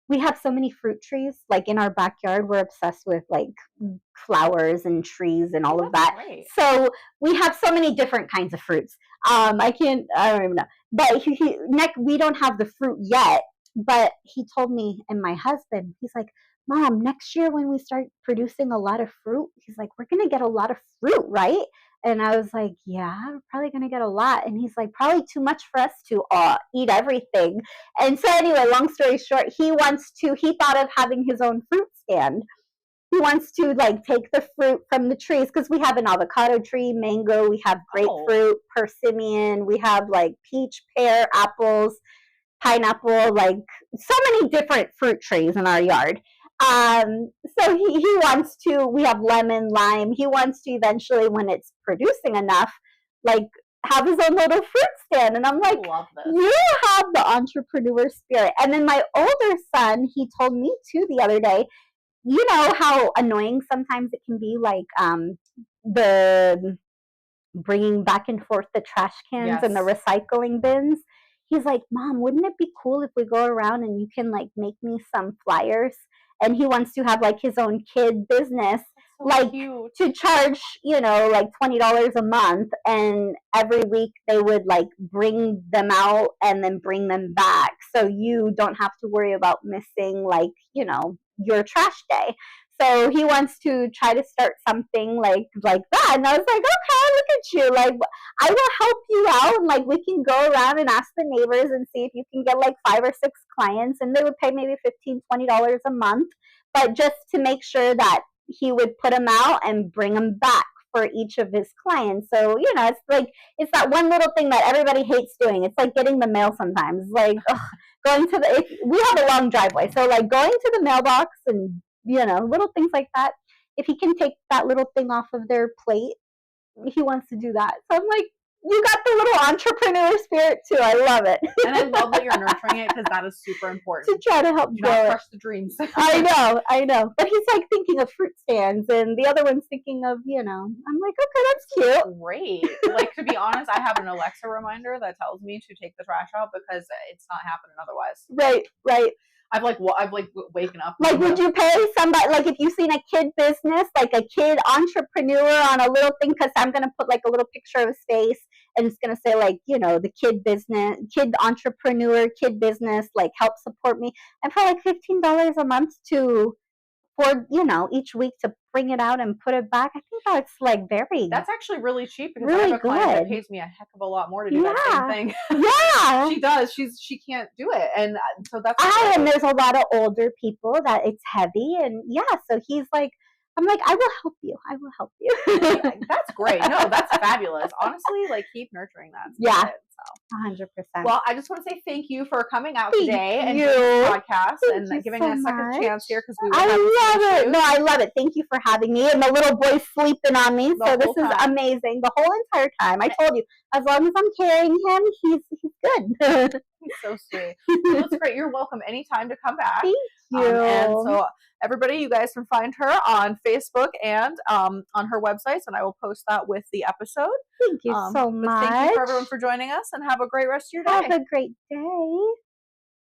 We have so many fruit trees, like in our backyard. We're obsessed with like flowers and trees and all of that. Great. So we have so many different kinds of fruits. I don't even know. But we don't have the fruit yet. But he told me and my husband, he's like, Mom, next year when we start producing a lot of fruit, he's like, we're going to get a lot of fruit, right? And I was like, yeah, we're probably going to get a lot. And he's like, probably too much for us to eat everything. And so anyway, long story short, he thought of having his own fruit stand. He wants to like take the fruit from the trees, because we have an avocado tree, mango, we have grapefruit, persimmon, we have like peach, pear, apples, pineapple, like so many different fruit trees in our yard. So he wants to, we have lemon, lime. He wants to eventually, when it's producing enough, like have his own little fruit stand. And I'm like, you have the entrepreneur spirit. And then my older son, he told me too the other day, you know how annoying sometimes it can be, like the bringing back and forth the trash cans and the recycling bins. He's like, Mom, wouldn't it be cool if we go around and you can like make me some flyers? And he wants to have like his own kid business, like cute, to charge, like $20 a month. And every week they would like bring them out and then bring them back. So you don't have to worry about missing like, your trash day. So he wants to try to start something like that. And I was like, okay, look at you. Like, I will help you out. And like, we can go around and ask the neighbors and see if you can get like 5 or 6 clients. And they would pay maybe $15, $20 a month. But just to make sure that he would put them out and bring them back for each of his clients. So, it's like, it's that one little thing that everybody hates doing. It's like getting the mail sometimes. Like going to we have a long driveway. So like going to the mailbox and, little things like that. If he can take that little thing off of their plate, he wants to do that. So I'm like, you got the little entrepreneur spirit too. I love it. And I love that you're nurturing it, because that is super important. To try to help grow it. Crush the dreams. I know. But he's like thinking of fruit stands, and the other one's thinking of, I'm like, okay, that's cute. Great. Like, to be honest, I have an Alexa reminder that tells me to take the trash out, because it's not happening otherwise. Right. I've waken up. Like, would you pay somebody, like if you've seen a kid business, like a kid entrepreneur on a little thing, because I'm going to put like a little picture of his face, and it's going to say like, the kid business, kid entrepreneur, kid business, like help support me. And for like $15 a month for each week to bring it out and put it back, I think that's like that's actually really cheap, because really I have a client that pays me a heck of a lot more to do that same thing. Yeah. She does. She can't do it. And so that's and there's a lot of older people that it's heavy, and so he's like, I'm like, I will help you. That's great. No, that's fabulous. Honestly, like, keep nurturing that. Yeah. 100%. Well, I just want to say thank you for coming out Thank today and you. doing this podcast Thank you and giving so us a second much. chance here because we were I having some love it. issues No, I love it. Thank you for having me. And the little boy's sleeping on me, the so this whole is time. amazing. The whole entire time. I told you, as long as I'm carrying him, he's good. He's so sweet. Well, that's great. You're welcome anytime to come back. Thank you. And so everybody, you guys can find her on Facebook and on her websites, and I will post that with the episode. Thank you so much. Thank you for everyone for joining us, and have a great rest of your day. Have a great day.